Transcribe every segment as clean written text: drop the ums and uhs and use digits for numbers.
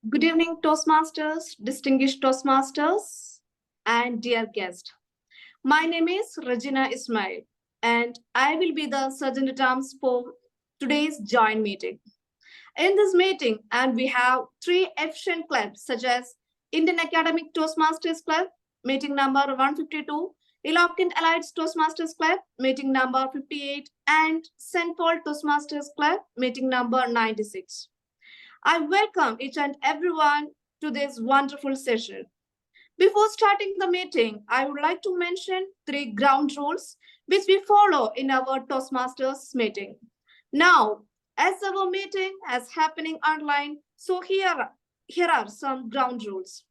Good evening, Toastmasters, distinguished Toastmasters, and dear guest. My name is Regina Ismail, and I will be the Surgeon at Arms for today's joint meeting. In this meeting, and we have three efficient clubs such as Indian Academic Toastmasters Club, meeting number 152, Eloquent Elites Toastmasters Club, meeting number 58, and St. Paul Toastmasters Club, meeting number 96. I welcome each and everyone to this wonderful session. Before starting the meeting, I would like to mention three ground rules which we follow in our Toastmasters meeting. Now, as our meeting is happening online, so here are some ground rules.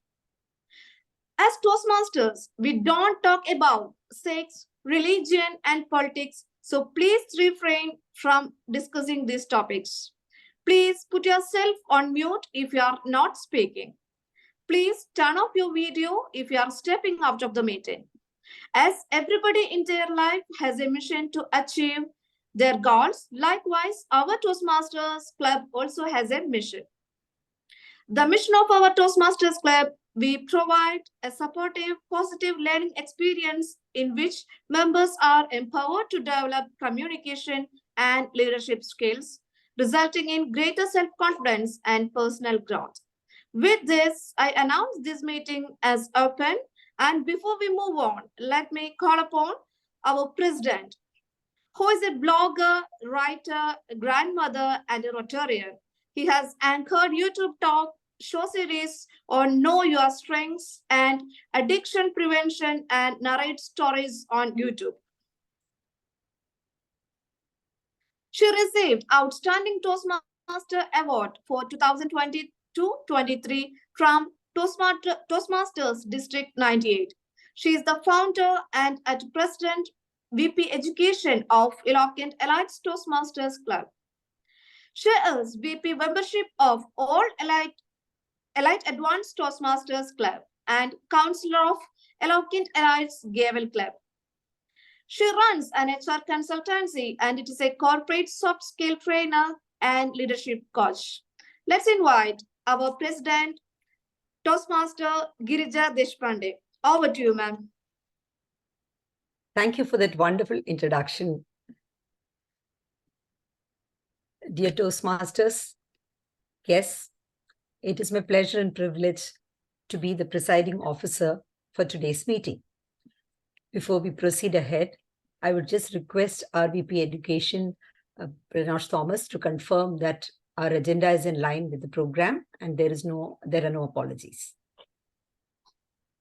As Toastmasters, we don't talk about sex, religion, and politics, so please refrain from discussing these topics. Please put yourself on mute if you are not speaking. Please turn off your video if you are stepping out of the meeting. As everybody in their life has a mission to achieve their goals, likewise, our Toastmasters Club also has a mission. The mission of our Toastmasters Club, we provide a supportive, positive learning experience in which members are empowered to develop communication and leadership skills, resulting in greater self-confidence and personal growth. With this, I announce this meeting as open. And before we move on, let me call upon our president, who is a blogger, writer, grandmother, and a Rotarian. He has anchored YouTube talk show series on Know Your Strengths and addiction prevention and narrate stories on YouTube. She received Outstanding Toastmaster Award for 2022-23 from Toastmasters District 98. She is the founder and at President VP Education of Eloquent Elites Toastmasters Club. She is VP membership of All Elite Advanced Toastmasters Club and Counselor of Eloquent Elites Gavel Club. She runs an HR consultancy and it is a corporate soft skill trainer and leadership coach. Let's invite our president, Toastmaster Girija Deshpande. Over to you, ma'am. Thank you for that wonderful introduction. Dear Toastmasters, yes, it is my pleasure and privilege to be the presiding officer for today's meeting. Before we proceed ahead, I would just request our VP Education, Pranash Thomas, to confirm that our agenda is in line with the program and there are no apologies.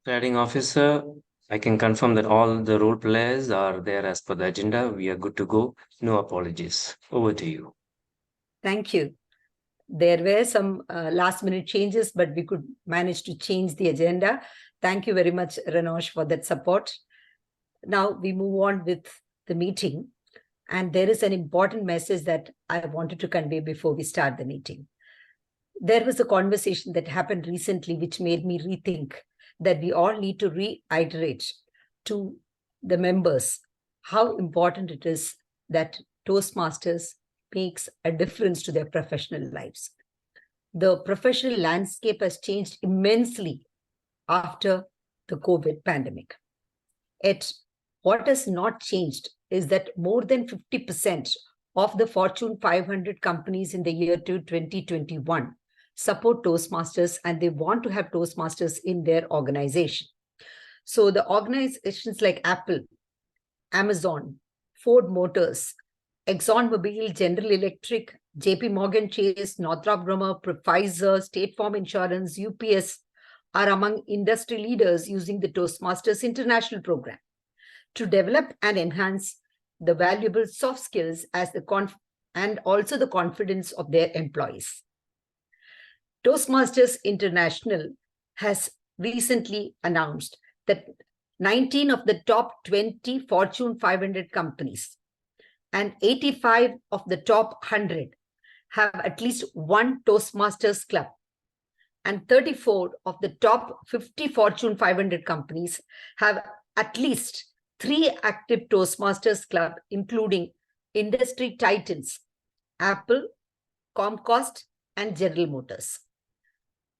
Presiding officer, I can confirm that all the role players are there as per the agenda. We are good to go. No apologies. Over to you. Thank you. There were some last-minute changes, but we could manage to change the agenda. Thank you very much, Ranosh, for that support. Now we move on with the meeting. And there is an important message that I wanted to convey before we start the meeting. There was a conversation that happened recently which made me rethink that we all need to reiterate to the members how important it is that Toastmasters makes a difference to their professional lives. The professional landscape has changed immensely after the COVID pandemic. What has not changed is that more than 50% of the Fortune 500 companies in the year 2021 support Toastmasters and they want to have Toastmasters in their organization. So the organizations like Apple, Amazon, Ford Motors, ExxonMobil, General Electric, JP Morgan Chase, Northrop Grumman, Pfizer, State Farm Insurance, UPS are among industry leaders using the Toastmasters International Program to develop and enhance the valuable soft skills as and also the confidence of their employees. Toastmasters International has recently announced that 19 of the top 20 Fortune 500 companies and 85 of the top 100 have at least one Toastmasters club, and 34 of the top 50 Fortune 500 companies have at least 3 active Toastmasters club, including industry titans, Apple, Comcast, and General Motors.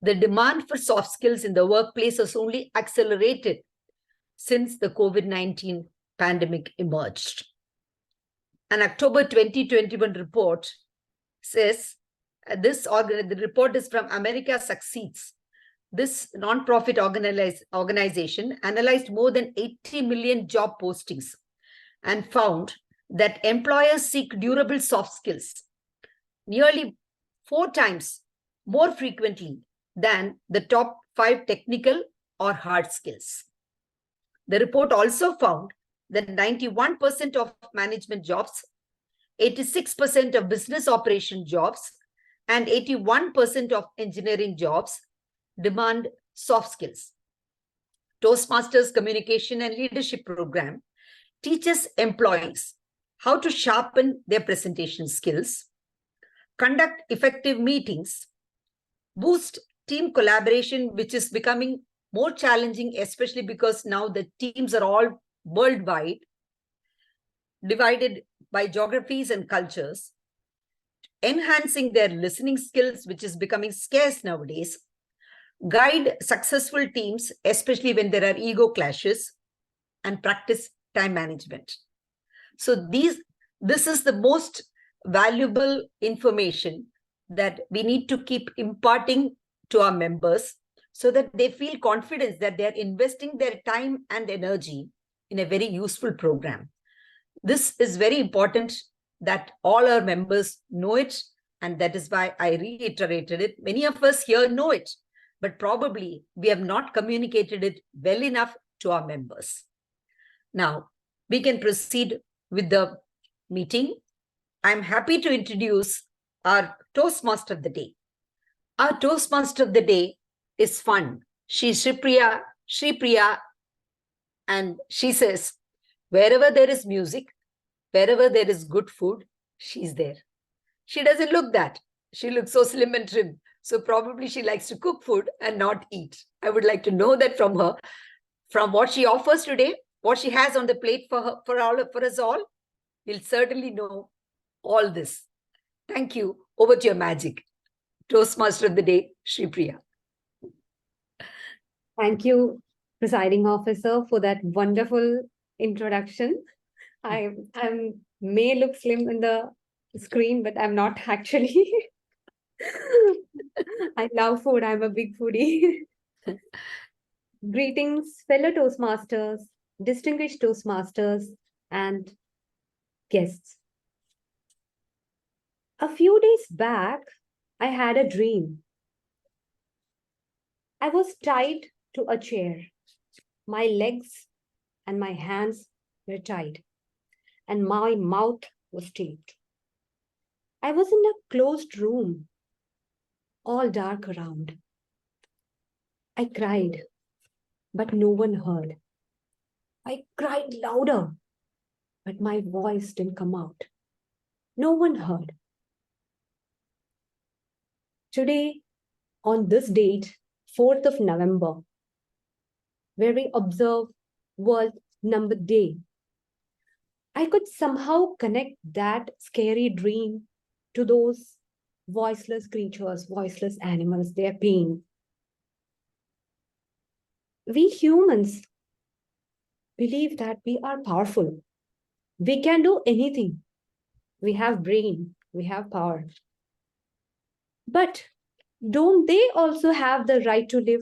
The demand for soft skills in the workplace has only accelerated since the COVID-19 pandemic emerged. An October 2021 report says, the report is from America Succeeds. This non-profit organization analyzed more than 80 million job postings and found that employers seek durable soft skills nearly 4 times more frequently than the top 5 technical or hard skills. The report also found that 91% of management jobs, 86% of business operation jobs, and 81% of engineering jobs demand soft skills. Toastmasters Communication and Leadership Program teaches employees how to sharpen their presentation skills, conduct effective meetings, boost team collaboration, which is becoming more challenging, especially because now the teams are all worldwide, divided by geographies and cultures, enhancing their listening skills, which is becoming scarce nowadays, guide successful teams, especially when there are ego clashes, and practice time management. So this is the most valuable information that we need to keep imparting to our members so that they feel confidence that they're investing their time and energy in a very useful program. This is very important that all our members know it, and that is why I reiterated it. Many of us here know it, but probably we have not communicated it well enough to our members. Now, we can proceed with the meeting. I'm happy to introduce our Toastmaster of the Day. Our Toastmaster of the Day is fun. She's Shreepriya, and she says, wherever there is music, wherever there is good food, she's there. She doesn't look that. She looks so slim and trim. So probably she likes to cook food and not eat. I would like to know that from her, from what she offers today, what she has on the plate for us all. We'll certainly know all this. Thank you. Over to your magic. Toastmaster of the Day, Shreepriya. Thank you, Presiding Officer, for that wonderful introduction. I may look slim in the screen, but I'm not actually. I love food. I'm a big foodie. Greetings, fellow Toastmasters, distinguished Toastmasters, and guests. A few days back, I had a dream. I was tied to a chair. My legs and my hands were tied, and my mouth was taped. I was in a closed room, all dark around. I cried, but no one heard. I cried louder, but my voice didn't come out. No one heard. Today, on this date, 4th of November, where we observe World Numbat Day, I could somehow connect that scary dream to those voiceless creatures, voiceless animals, their pain. We humans believe that we are powerful. We can do anything. We have brain, we have power. But don't they also have the right to live?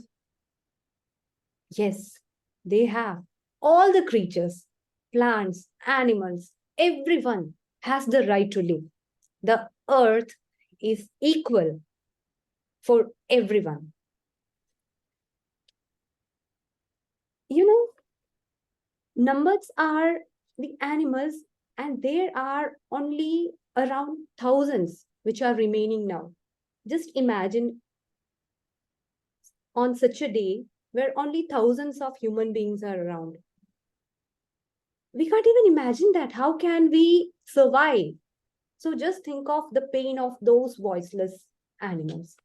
Yes, they have. All the creatures, plants, animals, everyone has the right to live. The earth is equal for everyone. You know, numbers are the animals, and there are only around thousands which are remaining now. Just imagine on such a day where only thousands of human beings are around. We can't even imagine that. How can we survive? So just think of the pain of those voiceless animals.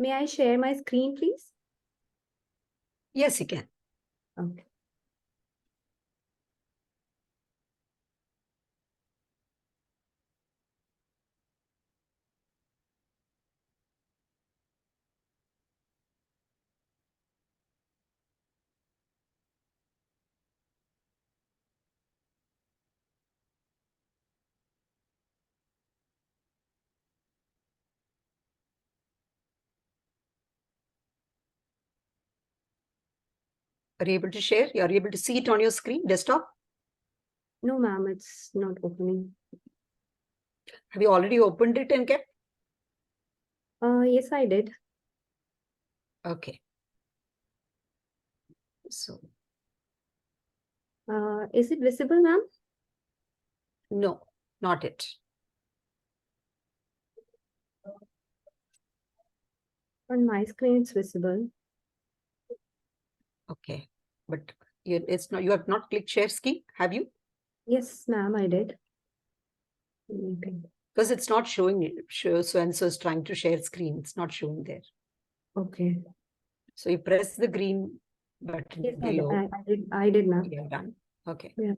May I share my screen, please? Yes, you can. Okay. Are you able to share? You're able to see it on your screen, desktop? No, ma'am, it's not opening. Have you already opened it and kept? Yes, I did. Okay. So, Is it visible, ma'am? no, not it. On my screen, it's visible. Okay. But it's not, you have not clicked share screen, have you? Yes, ma'am, I did. Okay. Because it's not showing it. So and so is trying to share screen. It's not showing there. Okay. So you press the green button Yes, below. I did, ma'am. You're done. Okay. Yeah.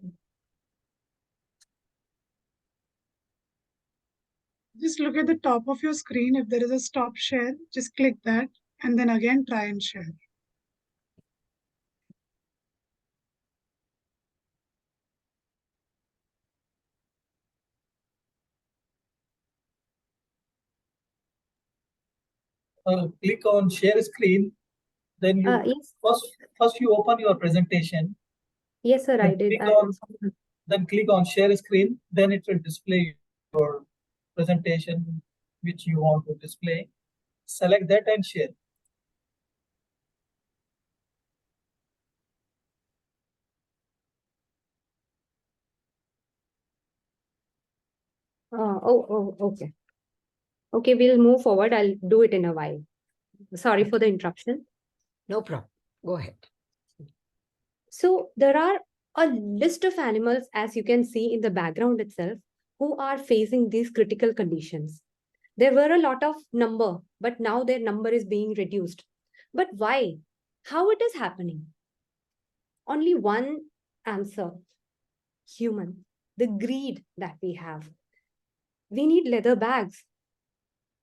Just look at the top of your screen. If there is a stop share, just click that and then again try and share. Click on share screen, then you Yes. first you open your presentation, Yes, sir, I then did. click on share screen, then it will display your presentation which you want to display. Select that and share. Okay. Okay, we'll move forward. I'll do it in a while. Sorry for the interruption. No problem. Go ahead. So there are a list of animals, as you can see in the background itself, who are facing these critical conditions. There were a lot of number, but now their number is being reduced. But why? How it is happening? Only one answer: human. The greed that we have. We need leather bags.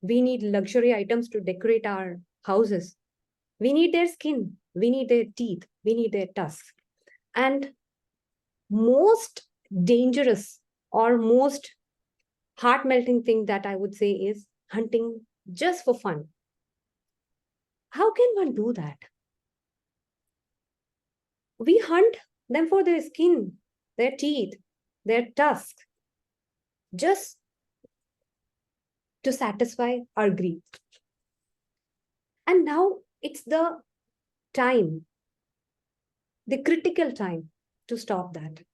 We need luxury items to decorate our houses. We need their skin. We need their teeth. We need their tusks. And most dangerous or most heart melting thing that I would say is hunting just for fun. How can one do that? We hunt them for their skin, their teeth, their tusks, just to satisfy our greed. And now it's the time, the critical time to stop that.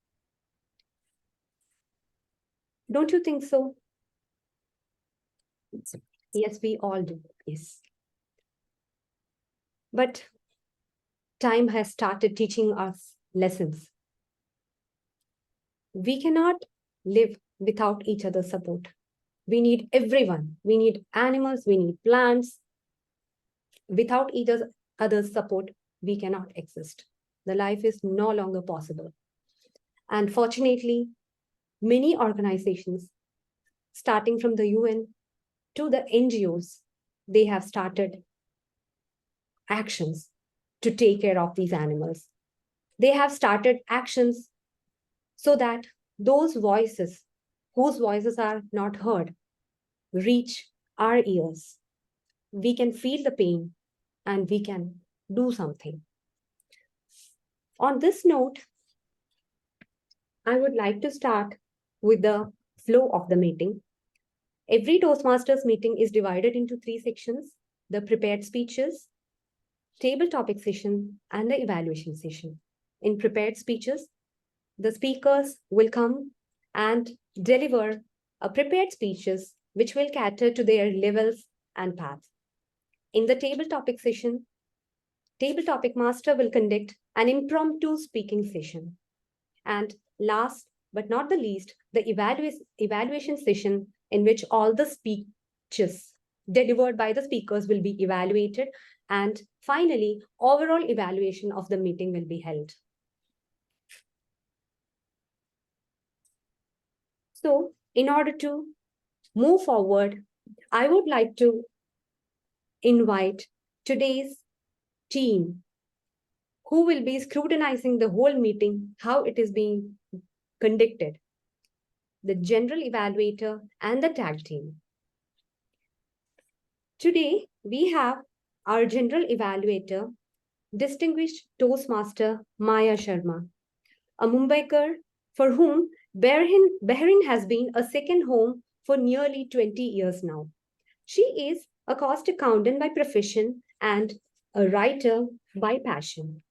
Don't you think so? Yes, we all do. Yes. But time has started teaching us lessons. We cannot live without each other's support. We need everyone. We need animals, we need plants. Without each other's support, we cannot exist. The life is no longer possible. And fortunately, many organizations, starting from the UN to the NGOs, they have started actions to take care of these animals. They have started actions so that those voices, whose voices are not heard, reach our ears. We can feel the pain and we can do something. On this note, I would like to start with the flow of the meeting. Every Toastmasters meeting is divided into 3 sections: the prepared speeches, table topic session, and the evaluation session. In prepared speeches, the speakers will come and deliver a prepared speeches which will cater to their levels and paths. In the table topic session, table topic master will conduct an impromptu speaking session. And last but not the least, the evaluation session, in which all the speeches delivered by the speakers will be evaluated, and finally, overall evaluation of the meeting will be held. So, in order to move forward, I would like to invite today's team who will be scrutinizing the whole meeting, how it is being conducted, the general evaluator and the tag team. Today, we have our general evaluator, Distinguished Toastmaster Maya Sharma, a Mumbaiker for whom Bahrain has been a second home for nearly 20 years now. She is a cost accountant by profession and a writer by passion.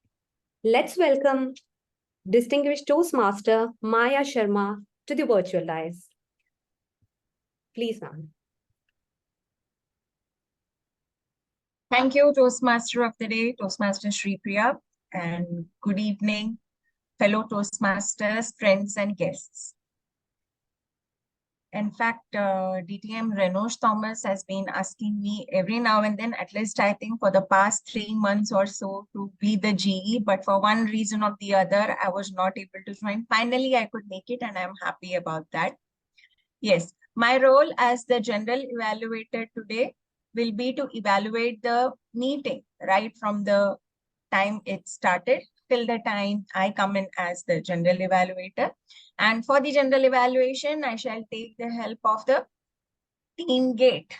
Let's welcome Distinguished Toastmaster Maya Sharma to the virtual dais. Please, ma'am. Thank you, Toastmaster of the Day, Toastmaster Shreepriya, and good evening, fellow Toastmasters, friends, and guests. In fact, DTM Renosh Thomas has been asking me every now and then, at least I think for the past 3 months or so, to be the GE, but for one reason or the other, I was not able to join. Finally, I could make it, and I'm happy about that. Yes, my role as the general evaluator today will be to evaluate the meeting right from the time it started till the time I come in as the general evaluator. And for the general evaluation, I shall take the help of the team gate,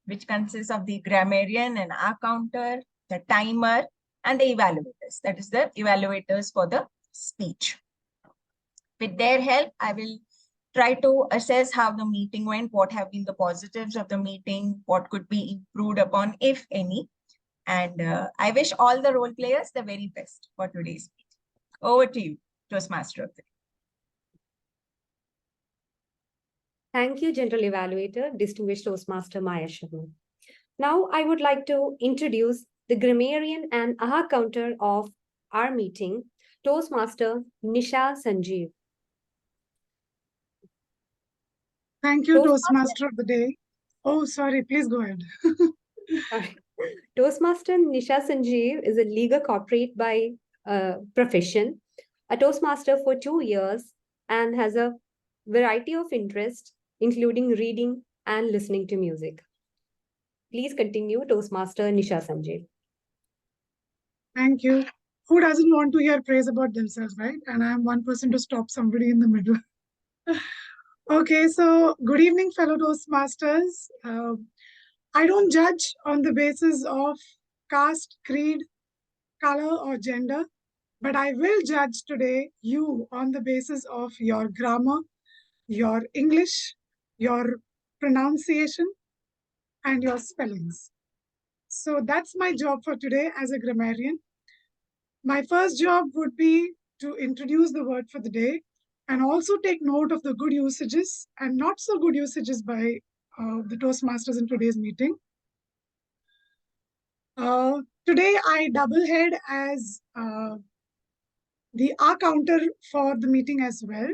which consists of the grammarian and our counter, the timer, and the evaluators. That is the evaluators for the speech. With their help, I will try to assess how the meeting went, what have been the positives of the meeting, what could be improved upon, if any. And I wish all the role players the very best for today's meeting. Over to you, Toastmaster of the Day. Thank you, General Evaluator, Distinguished Toastmaster Maya Sharma. Now, I would like to introduce the grammarian and aha counter of our meeting, Toastmaster Nisha Sanjeev. Thank you, Toastmaster of the Day. Oh, sorry, please go ahead. Toastmaster Nisha Sanjeev is a legal corporate by profession, a Toastmaster for 2 years, and has a variety of interests, including reading and listening to music. Please continue, Toastmaster Nisha Sanjeev. Thank you. Who doesn't want to hear praise about themselves, right? And I'm one person to stop somebody in the middle. Okay, so good evening, fellow Toastmasters. I don't judge on the basis of caste, creed, color, or gender, but I will judge today you on the basis of your grammar, your English, your pronunciation, and your spellings. So that's my job for today as a grammarian. My first job would be to introduce the word for the day and also take note of the good usages and not so good usages by the Toastmasters in today's meeting. Today, I double head as the R counter for the meeting as well.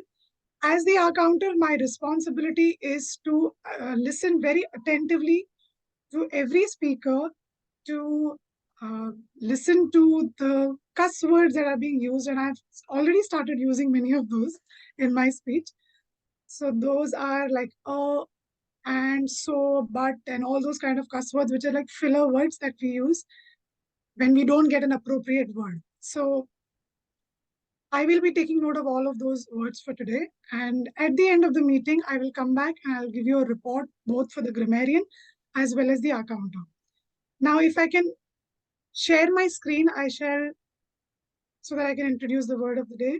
As the R counter, my responsibility is to listen very attentively to every speaker, to listen to the cuss words that are being used, and I've already started using many of those in my speech. So those are like and, so, but, and all those kind of cuss words, which are like filler words that we use when we don't get an appropriate word. So I will be taking note of all of those words for today. And at the end of the meeting, I will come back and I'll give you a report both for the grammarian as well as the R counter. Now, if I can share my screen, I shall, so that I can introduce the word of the day.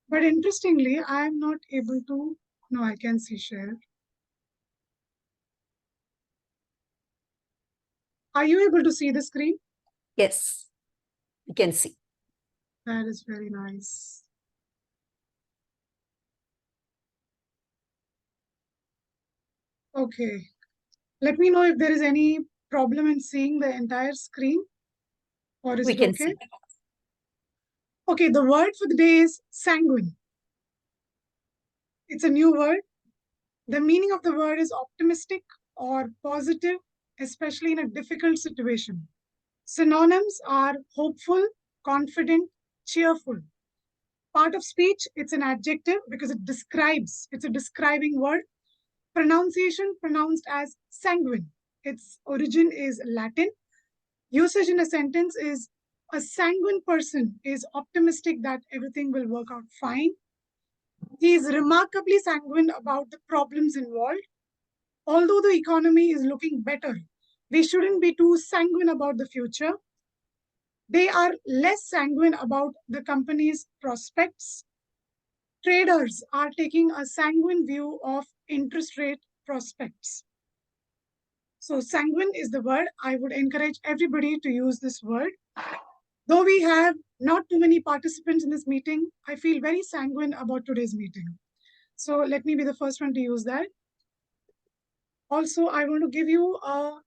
But interestingly, I am not able to, no, I can see share. Are you able to see the screen? Yes, you can see. That is very nice. Okay. Let me know if there is any problem in seeing the entire screen, or is We it can okay? see. Okay, the word for the day is sanguine. It's a new word. The meaning of the word is optimistic or positive, especially in a difficult situation. Synonyms are hopeful, confident, cheerful. Part of speech, it's an adjective because it describes, it's a describing word. Pronunciation, pronounced as sanguine. Its origin is Latin. Usage in a sentence is a sanguine person is optimistic that everything will work out fine. He is remarkably sanguine about the problems involved. Although the economy is looking better, we shouldn't be too sanguine about the future. They are less sanguine about the company's prospects. Traders are taking a sanguine view of interest rate prospects. So sanguine is the word. I would encourage everybody to use this word. Though we have not too many participants in this meeting, I feel very sanguine about today's meeting. So let me be the first one to use that. Also, I want to give you a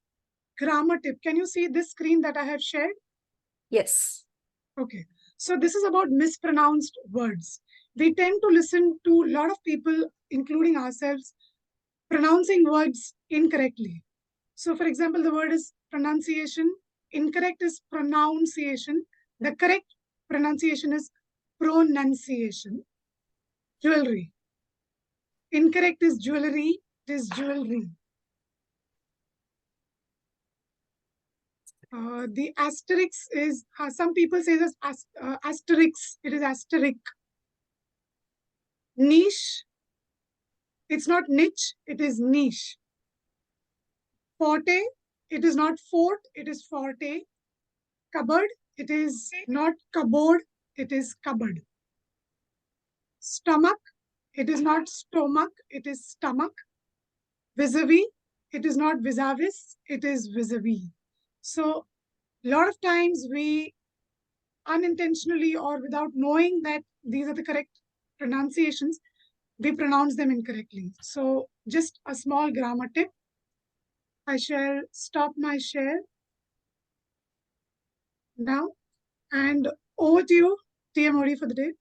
grammar tip. Can you see this screen that I have shared? Yes. Okay. So this is about mispronounced words. We tend to listen to a lot of people, including ourselves, pronouncing words incorrectly. So for example, the word is pronunciation. Incorrect is pronunciation. The correct pronunciation is pronunciation. Jewelry. Incorrect is jewelry. It is jewelry. The asterisk is, some people say this asterisk. It is asterisk. Niche. It's not niche. It is niche. Forte. It is not fort. It is forte. Cupboard. It is not cupboard. It is cupboard. Stomach. It is not stomach. It is stomach. Vis-a-vis. It is not vis-a-vis. It is vis-a-vis. So a lot of times we unintentionally or without knowing that these are the correct pronunciations, we pronounce them incorrectly. So just a small grammar tip. I shall stop my share now and over to you, TMOD, for the day.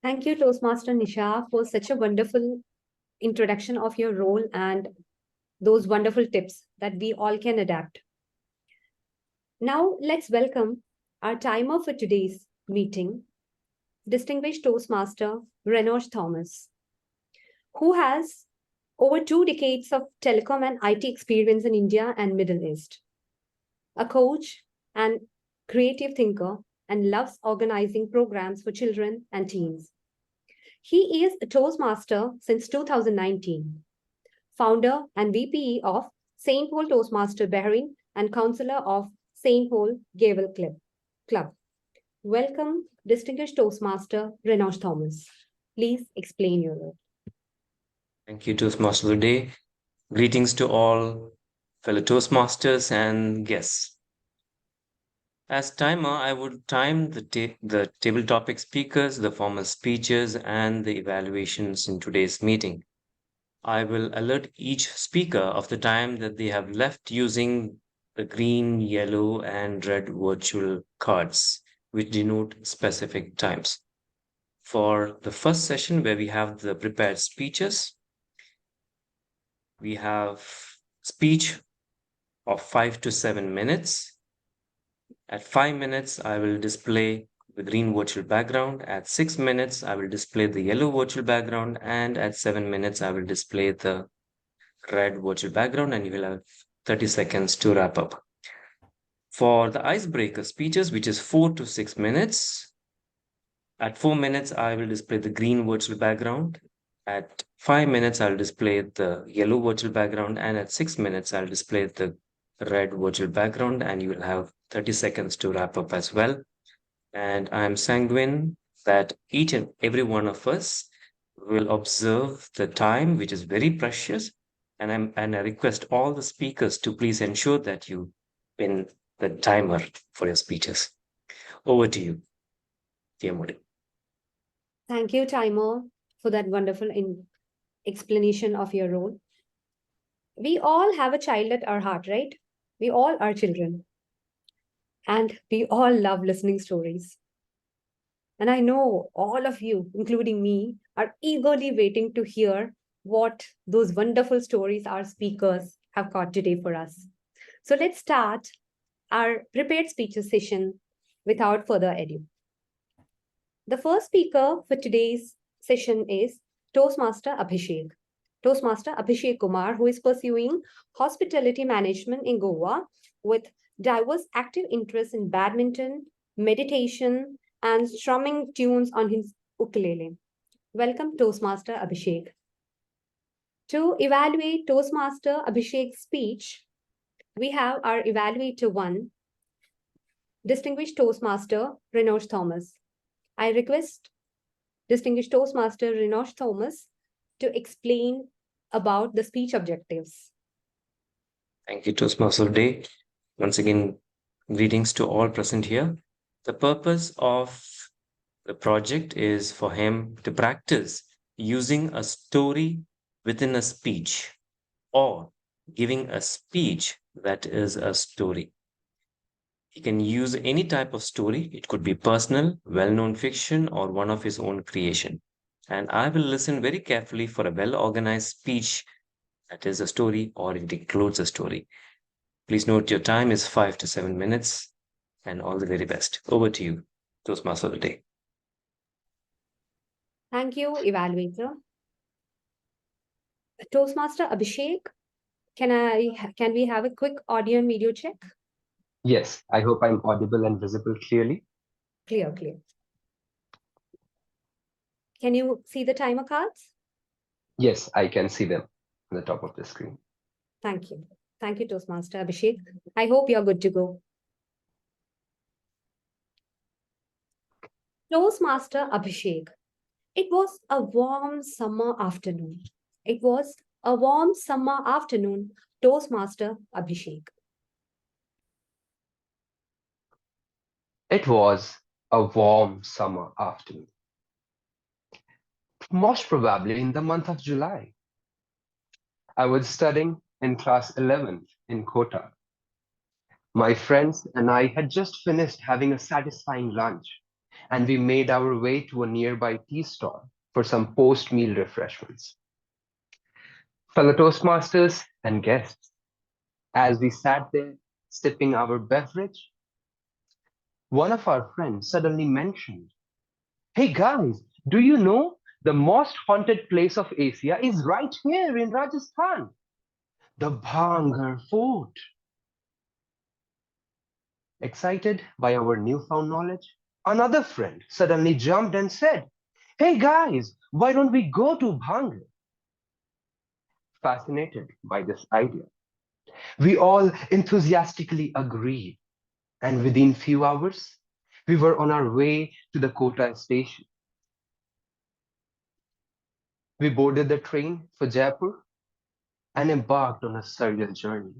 Thank you, Toastmaster Nisha, for such a wonderful introduction of your role and those wonderful tips that we all can adapt. Now, let's welcome our timer for today's meeting, Distinguished Toastmaster Renosh Thomas, who has over 2 decades of telecom and IT experience in India and Middle East. A coach and creative thinker and loves organizing programs for children and teens. He is a Toastmaster since 2019, founder and VPE of St. Paul Toastmaster Bahrain and counselor of St. Paul Gavel Club. Welcome, Distinguished Toastmaster Renosh Thomas. Please explain your role. Thank you, Toastmaster of the Day. Greetings to all fellow Toastmasters and guests. As timer, I would time the table topic speakers, the formal speeches, and the evaluations in today's meeting. I will alert each speaker of the time that they have left using the green, yellow, and red virtual cards, which denote specific times. For the first session, where we have the prepared speeches, we have speech of 5 to 7 minutes. At 5 minutes, I will display the green virtual background. At 6 minutes, I will display the yellow virtual background. And at 7 minutes, I will display the red virtual background. And you will have 30 seconds to wrap up. For the icebreaker speeches, which is 4 to 6 minutes, at 4 minutes, I will display the green virtual background. At 5 minutes, I'll display the yellow virtual background. And at 6 minutes, I'll display the red virtual background, and you will have 30 seconds to wrap up as well. And I'm sanguine that each and every one of us will observe the time, which is very precious. And I request all the speakers to please ensure that you pin the timer for your speeches. Over to you, TMOD. Thank you, timer, for that wonderful explanation of your role. We all have a child at our heart, right? We all are children. And we all love listening stories. And I know all of you, including me, are eagerly waiting to hear what those wonderful stories our speakers have got today for us. So let's start our prepared speeches session without further ado. The first speaker for today's session is Toastmaster Abhishek. Toastmaster Abhishek Kumar, who is pursuing hospitality management in Goa with diverse active interests in badminton, meditation, and strumming tunes on his ukulele. Welcome, Toastmaster Abhishek. To evaluate Toastmaster Abhishek's speech, we have our evaluator one, Distinguished Toastmaster Renosh Thomas. I request Distinguished Toastmaster Renosh Thomas to explain about the speech objectives. Thank you, Toastmaster Day. Once again, greetings to all present here. The purpose of the project is for him to practice using a story within a speech or giving a speech that is a story. He can use any type of story. It could be personal, well-known fiction, or one of his own creation. And I will listen very carefully for a well-organized speech that is a story or it includes a story. Please note your time is 5 to 7 minutes and all the very best. Over to you, Toastmaster of the Day. Thank you, evaluator. Toastmaster Abhishek, can we have a quick audio and video check? Yes, I hope I'm audible and visible clearly. Clear. Can you see the timer cards? Yes, I can see them on the top of the screen. Thank you. Thank you, Toastmaster Abhishek. I hope you're good to go. Toastmaster Abhishek. It was a warm summer afternoon. Toastmaster Abhishek. It was a warm summer afternoon, most probably in the month of July. I was studying in class 11 in Kota. My friends and I had just finished having a satisfying lunch, and we made our way to a nearby tea stall for some post-meal refreshments. Fellow Toastmasters and guests, as we sat there sipping our beverage, one of our friends suddenly mentioned, "Hey guys, do you know the most haunted place of Asia is right here in Rajasthan? The Bhangar Fort." Excited by our newfound knowledge, another friend suddenly jumped and said, "Hey guys, why don't we go to Bhangar?" Fascinated by this idea, we all enthusiastically agreed, and within few hours, we were on our way to the Kota station. We boarded the train for Jaipur and embarked on a surreal journey.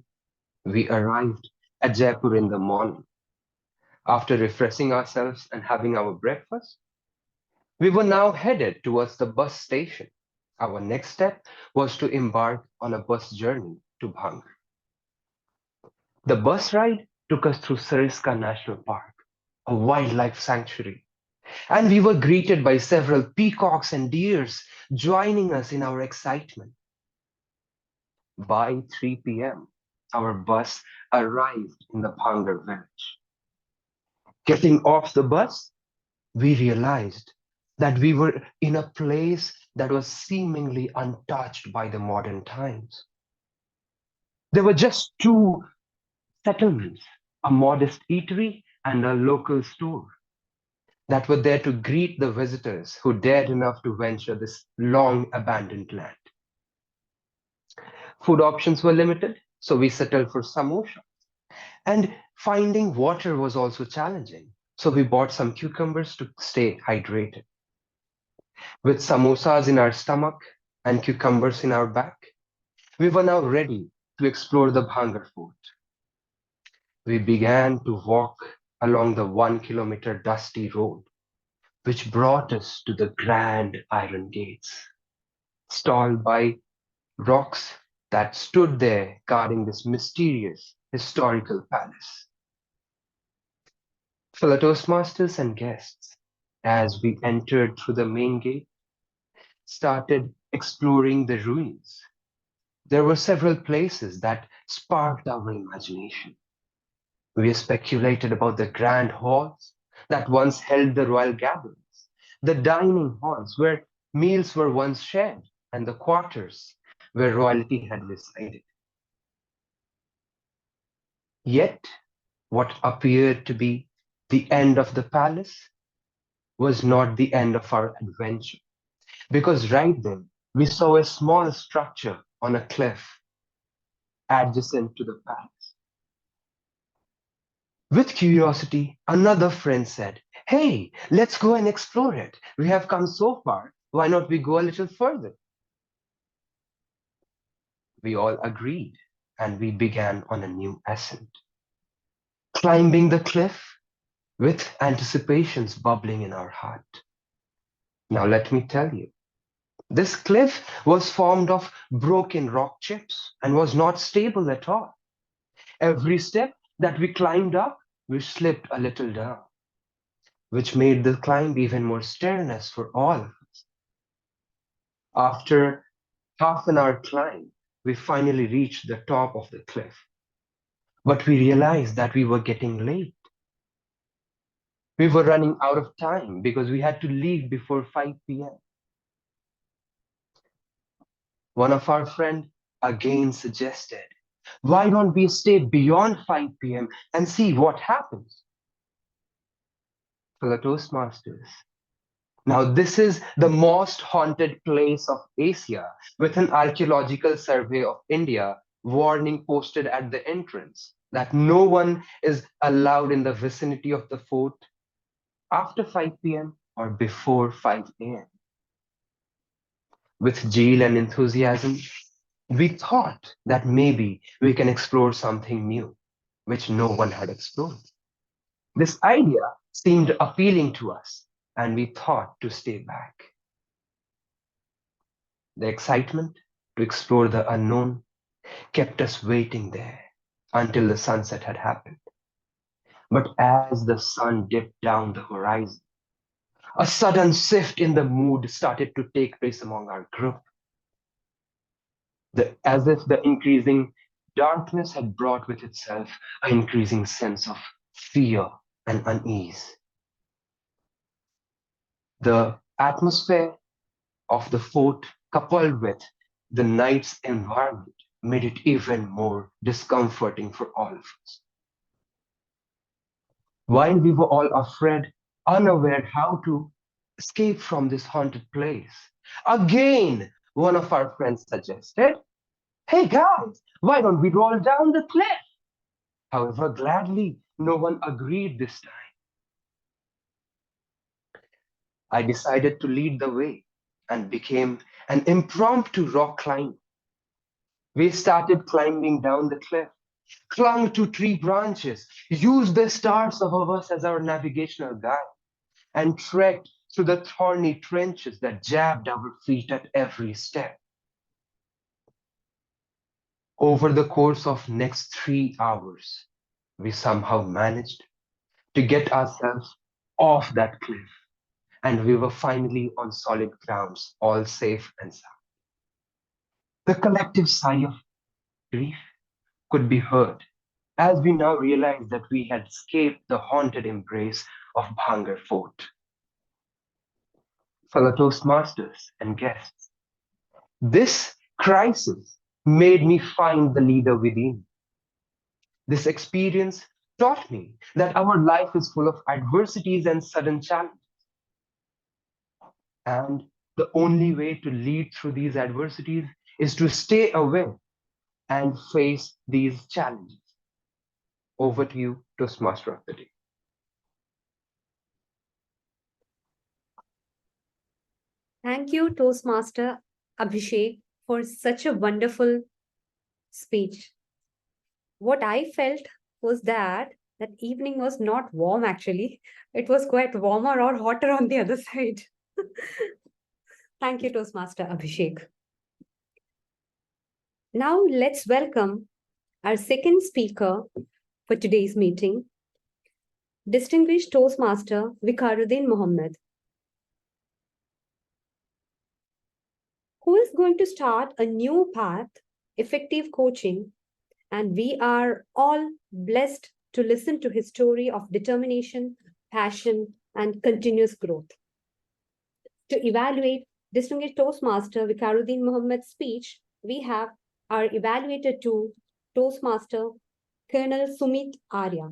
We arrived at Jaipur in the morning. After refreshing ourselves and having our breakfast, we were now headed towards the bus station. Our next step was to embark on a bus journey to Bhangar. The bus ride took us through Sariska National Park, a wildlife sanctuary, and we were greeted by several peacocks and deers joining us in our excitement. By 3 p.m., our bus arrived in the Bhangar village. Getting off the bus, we realized that we were in a place that was seemingly untouched by the modern times. There were just two settlements, a modest eatery and a local store, that were there to greet the visitors who dared enough to venture this long abandoned land. Food options were limited, so we settled for samosa. And finding water was also challenging, so we bought some cucumbers to stay hydrated. With samosas in our stomach and cucumbers in our back, we were now ready to explore the Bhangar Fort. We began to walk along the 1 kilometer dusty road, which brought us to the grand iron gates, stalled by rocks that stood there guarding this mysterious historical palace. Fellow Toastmasters and guests, as we entered through the main gate, started exploring the ruins. There were several places that sparked our imagination. We speculated about the grand halls that once held the royal gatherings, the dining halls where meals were once shared, and the quarters where royalty had resided. Yet, what appeared to be the end of the palace was not the end of our adventure, because right then we saw a small structure on a cliff adjacent to the palace. With curiosity, another friend said, "Hey, let's go and explore it. We have come so far. Why not we go a little further?" We all agreed, and we began on a new ascent, climbing the cliff with anticipations bubbling in our heart. Now, let me tell you, this cliff was formed of broken rock chips and was not stable at all. Every step that we climbed up, we slipped a little down, which made the climb even more strenuous for all of us. After half an hour climb, we finally reached the top of the cliff. But we realized that we were getting late. We were running out of time because we had to leave before 5 p.m. One of our friends again suggested, "Why don't we stay beyond 5 p.m. and see what happens?" For the Toastmasters, now this is the most haunted place of Asia, with an archaeological survey of India warning posted at the entrance that no one is allowed in the vicinity of the fort after 5 p.m. or before 5 a.m. With zeal and enthusiasm, we thought that maybe we can explore something new, which no one had explored. This idea seemed appealing to us, and we thought to stay back. The excitement to explore the unknown kept us waiting there until the sunset had happened. But as the sun dipped down the horizon, a sudden shift in the mood started to take place among our group. As if the increasing darkness had brought with itself an increasing sense of fear and unease. The atmosphere of the fort, coupled with the night's environment, made it even more discomforting for all of us. While we were all afraid, unaware how to escape from this haunted place, again, one of our friends suggested, "Hey guys, why don't we roll down the cliff?" However, gladly, no one agreed this time. I decided to lead the way and became an impromptu rock climber. We started climbing down the cliff, clung to tree branches, used the stars above us as our navigational guide, and trekked through the thorny trenches that jabbed our feet at every step. Over the course of next 3 hours, we somehow managed to get ourselves off that cliff, and we were finally on solid grounds, all safe and sound. The collective sigh of grief could be heard as we now realized that we had escaped the haunted embrace of Bhangar Fort. Fellow Toastmasters and guests, this crisis made me find the leader within. This experience taught me that our life is full of adversities and sudden challenges. And the only way to lead through these adversities is to stay aware and face these challenges. Over to you, Toastmaster of the Day. Thank you, Toastmaster Abhishek, for such a wonderful speech. What I felt was that evening was not warm actually. It was quite warmer or hotter on the other side. Thank you, Toastmaster Abhishek. Now let's welcome our second speaker for today's meeting, Distinguished Toastmaster Vikaruddin Mohammed. going to start a new path, effective coaching, and we are all blessed to listen to his story of determination, passion, and continuous growth. To evaluate Distinguished Toastmaster Vikaruddin Muhammad's speech, we have our evaluator to Toastmaster Colonel Sumit Arya.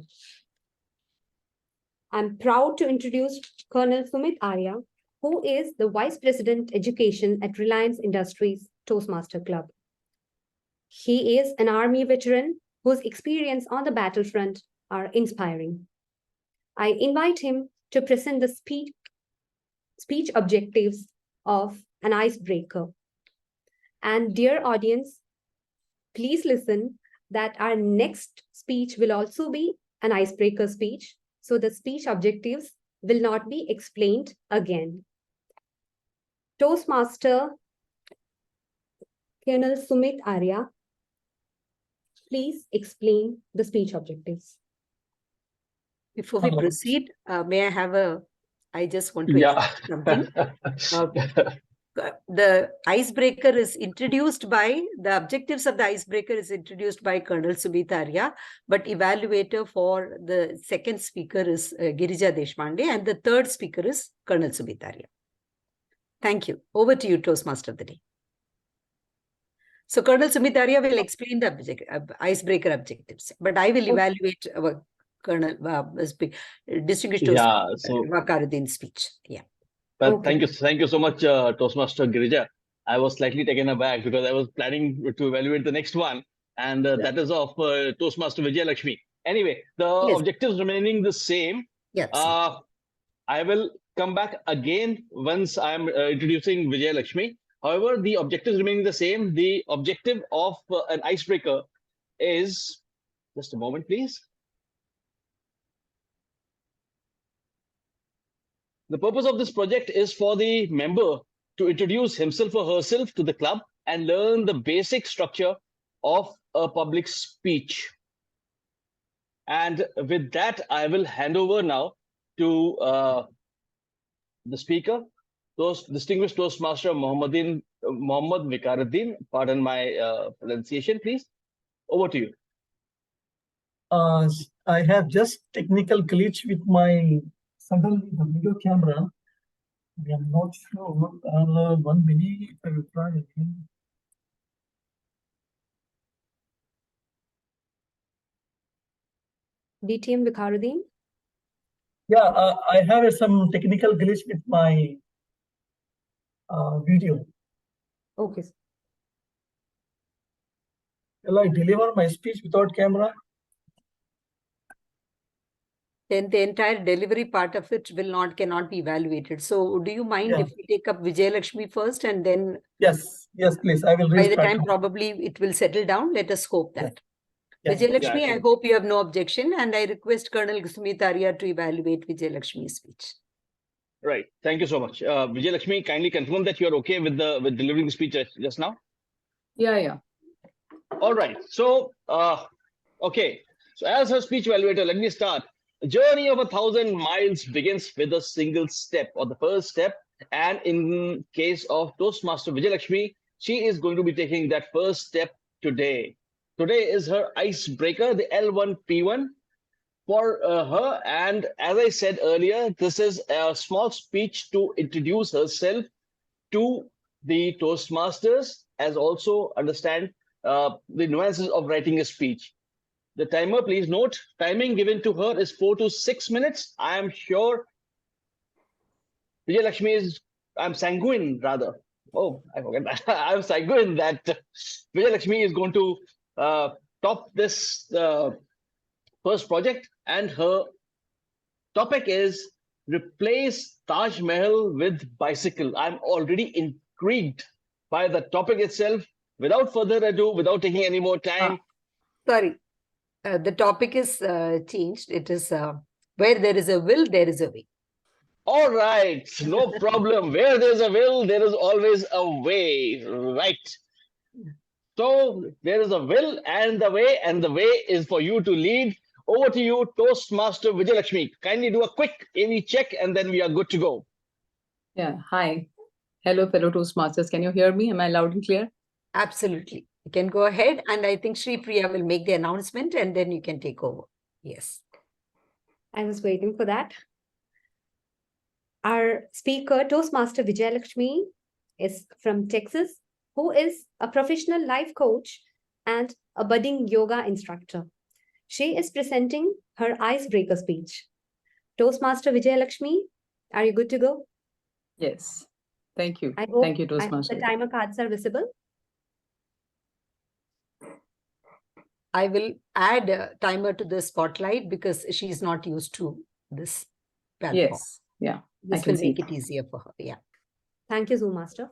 I'm proud to introduce Colonel Sumit Arya, who is the Vice President Education at Reliance Industries Toastmaster Club. He is an Army veteran whose experience on the battlefront are inspiring. I invite him to present the speech objectives of an icebreaker. And dear audience, please listen that our next speech will also be an icebreaker speech. So the speech objectives will not be explained again. Toastmaster Colonel Sumit Arya, please explain the speech objectives. Before we proceed, may I have I just want to explain something. The icebreaker is introduced by, the objectives of the icebreaker is introduced by Colonel Sumit Arya, but evaluator for the second speaker is Girija Deshpande, and the third speaker is Colonel Sumit Arya. Thank you. Over to you, Toastmaster of the day. So Colonel Sumit Arya will explain the icebreaker objectives, but I will evaluate our Colonel Distinguished Toastmaster Vikaruddin's speech. Yeah. But thank you so much, Toastmaster Girija. I was slightly taken aback because I was planning to evaluate the next one, and that is of Toastmaster Vijay Lakshmi. Anyway, the objectives remaining the same. Yes. I will come back again once I'm introducing Vijay Lakshmi. However, the objectives remaining the same. The objective of an icebreaker is, just a moment, please. The purpose of this project is for the member to introduce himself or herself to the club and learn the basic structure of a public speech. And with that, I will hand over now to the speaker, Distinguished Toastmaster Muhammad Vikaruddin. Pardon my pronunciation, please. Over to you. I have just technical glitch with my suddenly the video camera. I am not sure. 1 minute. I will try again. DTM Vikaruddin? Yeah, I have some technical glitch with my video. Okay. Will I deliver my speech without camera? Then the entire delivery part of it cannot be evaluated. So do you mind if we take up Vijay Lakshmi first and then? Yes, please. I will by the time probably it will settle down. Let us hope that. Vijay Lakshmi, I hope you have no objection, and I request Colonel Sumit Arya to evaluate Vijay Lakshmi's speech. Right. Thank you so much. Vijay Lakshmi, kindly confirm that you are okay with delivering the speech just now. Yeah. All right. So, okay. So as her speech evaluator, let me start. A journey of 1,000 miles begins with a single step, or the first step. And in case of Toastmaster Vijay Lakshmi, she is going to be taking that first step today. Today is her icebreaker, the L1P1 for her. And as I said earlier, this is a small speech to introduce herself to the Toastmasters, as also understand the nuances of writing a speech. The timer, please note, timing given to her is 4 to 6 minutes. I am sure Vijay Lakshmi is, I'm sanguine rather. Oh, I forgot that. I'm sanguine that Vijay Lakshmi is going to top this first project, and her topic is replace Taj Mahal with bicycle. I'm already intrigued by the topic itself. Without further ado, without taking any more time. Sorry. The topic is changed. It is where there is a will, there is a way. All right, no problem. Where there's a will, there is always a way, right? So there is a will and the way is for you to lead. Over to you, Toastmaster Vijay Lakshmi. Kindly do a quick AV check and then we are good to go. Yeah, hi. Hello, fellow Toastmasters. Can you hear me? Am I loud and clear? Absolutely. You can go ahead, and I think Shreepriya will make the announcement, and then you can take over. Yes. I was waiting for that. Our speaker, Toastmaster Vijayalakshmi, is from Texas, who is a professional life coach and a budding yoga instructor. She is presenting her icebreaker speech. Toastmaster Vijayalakshmi, are you good to go? Yes. Thank you. I hope, Thank you, I hope Toastmaster. the timer cards are visible. I will add a timer to the spotlight because she's not used to this platform. Yes. Yeah. This will make it easier for her. Yeah. Thank you, Zoom Master.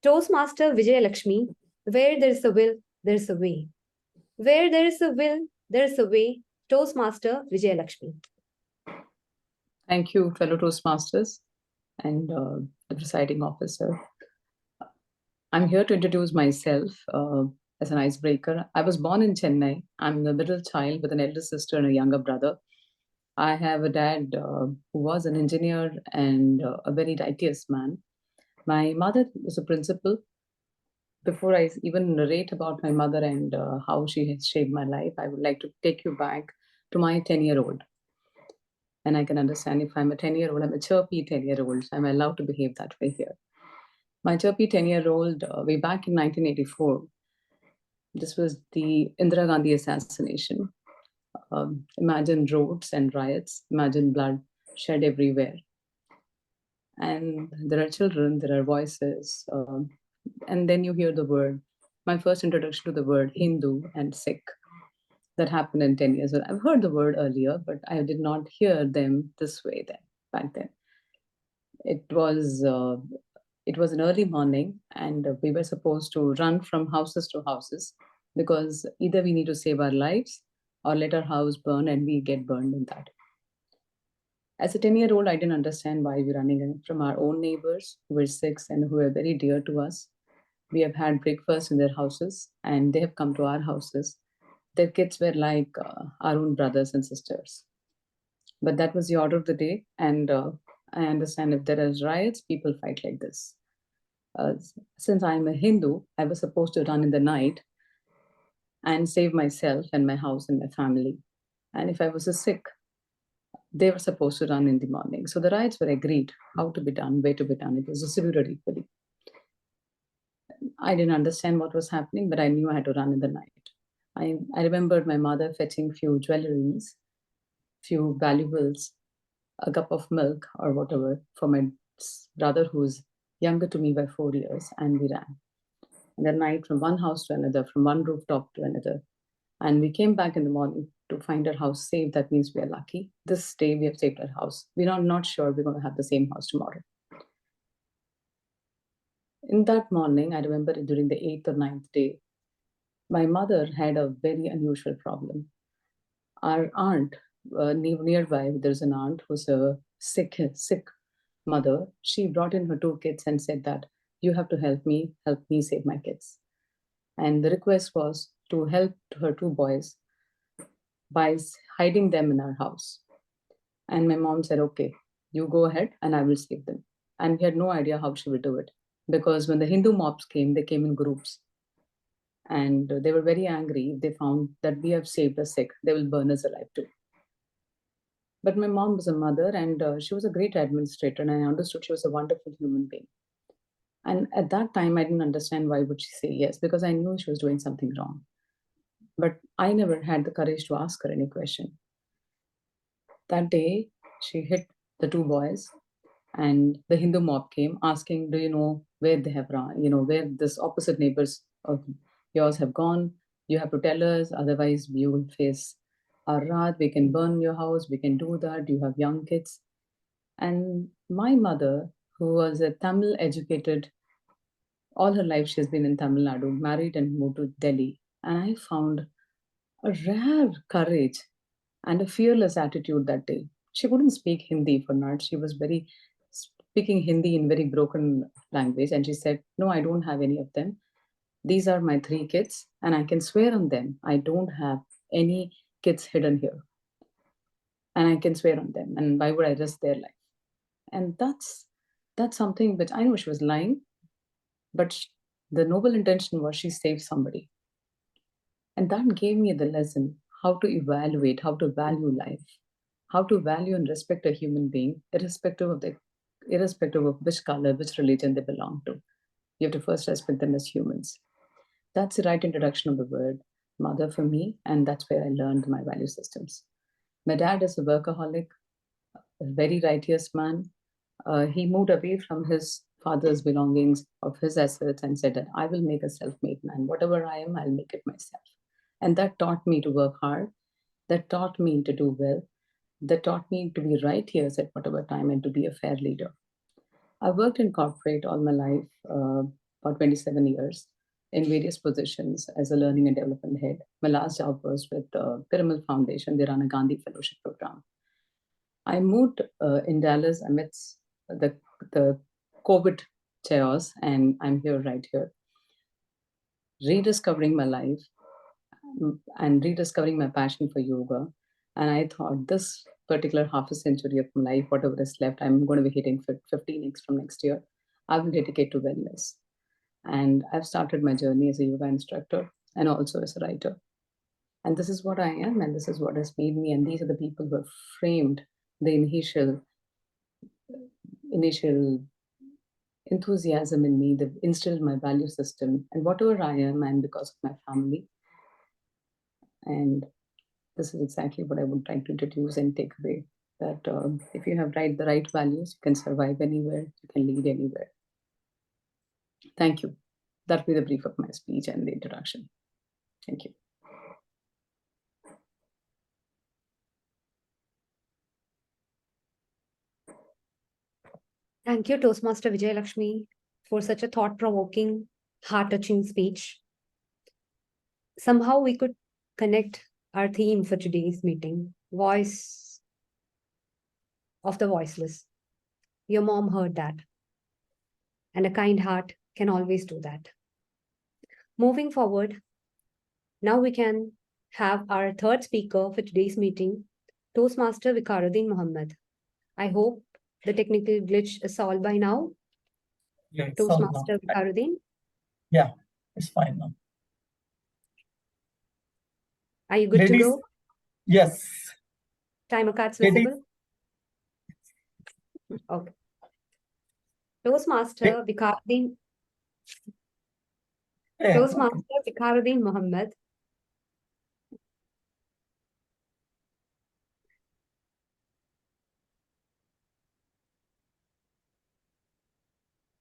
Toastmaster Vijayalakshmi, where there is a will, there is a way. Where there is a will, there is a way. Toastmaster Vijayalakshmi. Thank you, fellow Toastmasters and the presiding officer. I'm here to introduce myself as an icebreaker. I was born in Chennai. I'm the middle child with an elder sister and a younger brother. I have a dad who was an engineer and a very righteous man. My mother was a principal. Before I even narrate about my mother and how she has shaped my life, I would like to take you back to my 10-year-old. And I can understand if I'm a 10-year-old, I'm a chirpy 10-year-old. I'm allowed to behave that way here. My chirpy 10-year-old, way back in 1984, this was the Indira Gandhi assassination. Imagine roads and riots, imagine blood shed everywhere. And there are children, there are voices, and then you hear the word, my first introduction to the word Hindu and Sikh. That happened in 10 years. I've heard the word earlier, but I did not hear them this way then, back then. It was an early morning, and we were supposed to run from houses to houses because either we need to save our lives or let our house burn and we get burned in that. As a 10-year-old, I didn't understand why we're running from our own neighbors who were Sikhs and who were very dear to us. We have had breakfast in their houses and they have come to our houses. Their kids were like our own brothers and sisters. But that was the order of the day. And I understand if there is riots, people fight like this. Since I'm a Hindu, I was supposed to run in the night and save myself and my house and my family. And if I was a Sikh, they were supposed to run in the morning. So the riots were agreed how to be done, where to be done. It was distributed equally. I didn't understand what was happening, but I knew I had to run in the night. I remembered my mother fetching few jewelries, few valuables, a cup of milk or whatever for my brother who's younger to me by 4 years, and we ran. In the night from one house to another, from one rooftop to another. And we came back in the morning to find our house saved. That means we are lucky. This day we have saved our house. We're not sure we're going to have the same house tomorrow. In that morning, I remember during the 8th or 9th day, my mother had a very unusual problem. Our aunt, nearby, there's an aunt who's a sick mother. She brought in her 2 kids and said that you have to help me save my kids. And the request was to help her 2 boys by hiding them in our house. And my mom said, okay, you go ahead and I will save them. And we had no idea how she would do it. Because when the Hindu mobs came, they came in groups. And they were very angry if they found that we have saved the Sikh. They will burn us alive too. But my mom was a mother and she was a great administrator, and I understood she was a wonderful human being. And at that time, I didn't understand why would she say yes, because I knew she was doing something wrong. But I never had the courage to ask her any question. That day, she hit the 2 boys, and the Hindu mob came asking, do you know where they have run, where this opposite neighbors of yours have gone? You have to tell us, otherwise you will face our wrath. We can burn your house, we can do that. You have young kids. And my mother, who was a Tamil educated, all her life she's been in Tamil Nadu, married and moved to Delhi. And I found a rare courage and a fearless attitude that day. She couldn't speak Hindi for nuts. She was speaking Hindi in very broken language. And she said, no, I don't have any of them. These are my 3 kids and I can swear on them. I don't have any kids hidden here. And I can swear on them. And why would I risk their life? And that's That's something which I know she was lying, but the noble intention was she saved somebody. And that gave me the lesson how to evaluate, how to value life, how to value and respect a human being, irrespective of which color, which religion they belong to. You have to first respect them as humans. That's the right introduction of the word mother for me, and that's where I learned my value systems. My dad is a workaholic, a very righteous man. He moved away from his father's belongings, of his assets, and said that I will make a self-made man. Whatever I am, I'll make it myself. And that taught me to work hard. That taught me to do well. That taught me to be righteous at whatever time and to be a fair leader. I worked in corporate all my life, about 27 years, in various positions as a learning and development head. My last job was with Pyramid Foundation. They run a Gandhi Fellowship program. I moved in Dallas amidst the COVID chaos, and I'm right here, rediscovering my life and rediscovering my passion for yoga. And I thought this particular half a century of my life, whatever is left, I'm going to be hitting 15x from next year. I will dedicate to wellness. And I've started my journey as a yoga instructor and also as a writer. And this is what I am, and this is what has made me. And these are the people who have framed the initial enthusiasm in me, that instilled my value system. And whatever I am, I'm because of my family. And this is exactly what I would like to introduce and take away, that if you have the right values, you can survive anywhere, you can lead anywhere. Thank you. That will be the brief of my speech and the introduction. Thank you. Thank you, Toastmaster Vijay Lakshmi, for such a thought-provoking, heart-touching speech. Somehow we could connect our theme for today's meeting, voice of the voiceless. Your mom heard that. And a kind heart can always do that. Moving forward, now we can have our third speaker for today's meeting, Toastmaster Vikaruddin Mohammed. I hope the technical glitch is solved by now. Yeah, it's solved now. Toastmaster Vikaruddin. Yeah, it's fine now. Are you good Ladies, to go? yes. Timer cards Ladies. visible? Okay. Toastmaster Vikaruddin. Yeah, Toastmaster Vikaruddin Mohammed.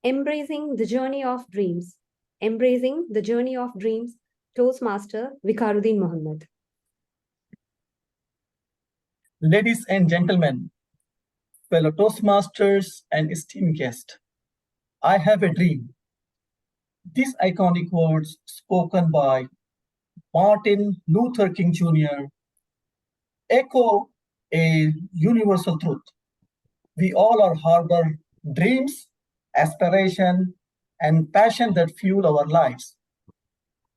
Embracing the journey of dreams. Embracing the journey of dreams. Toastmaster Vikaruddin Mohammed. Ladies and gentlemen, fellow Toastmasters and esteemed guests, I have a dream. These iconic words spoken by Martin Luther King Jr. echo a universal truth. We all are harbor dreams, aspiration, and passion that fuel our lives.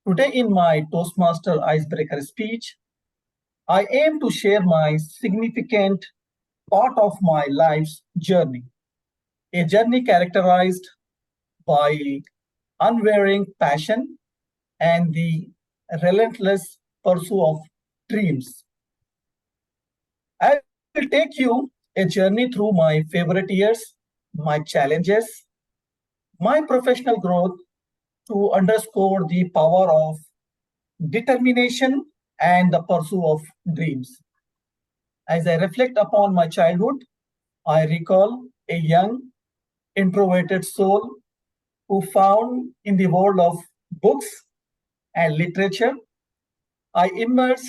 Today in my Toastmaster Icebreaker speech, I aim to share my significant part of my life's journey, a journey characterized by unwavering passion and the relentless pursuit of dreams. I will take you a journey through my favorite years, my challenges, my professional growth to underscore the power of determination and the pursuit of dreams. As I reflect upon my childhood, I recall a young, introverted soul who found in the world of books and literature. I immerse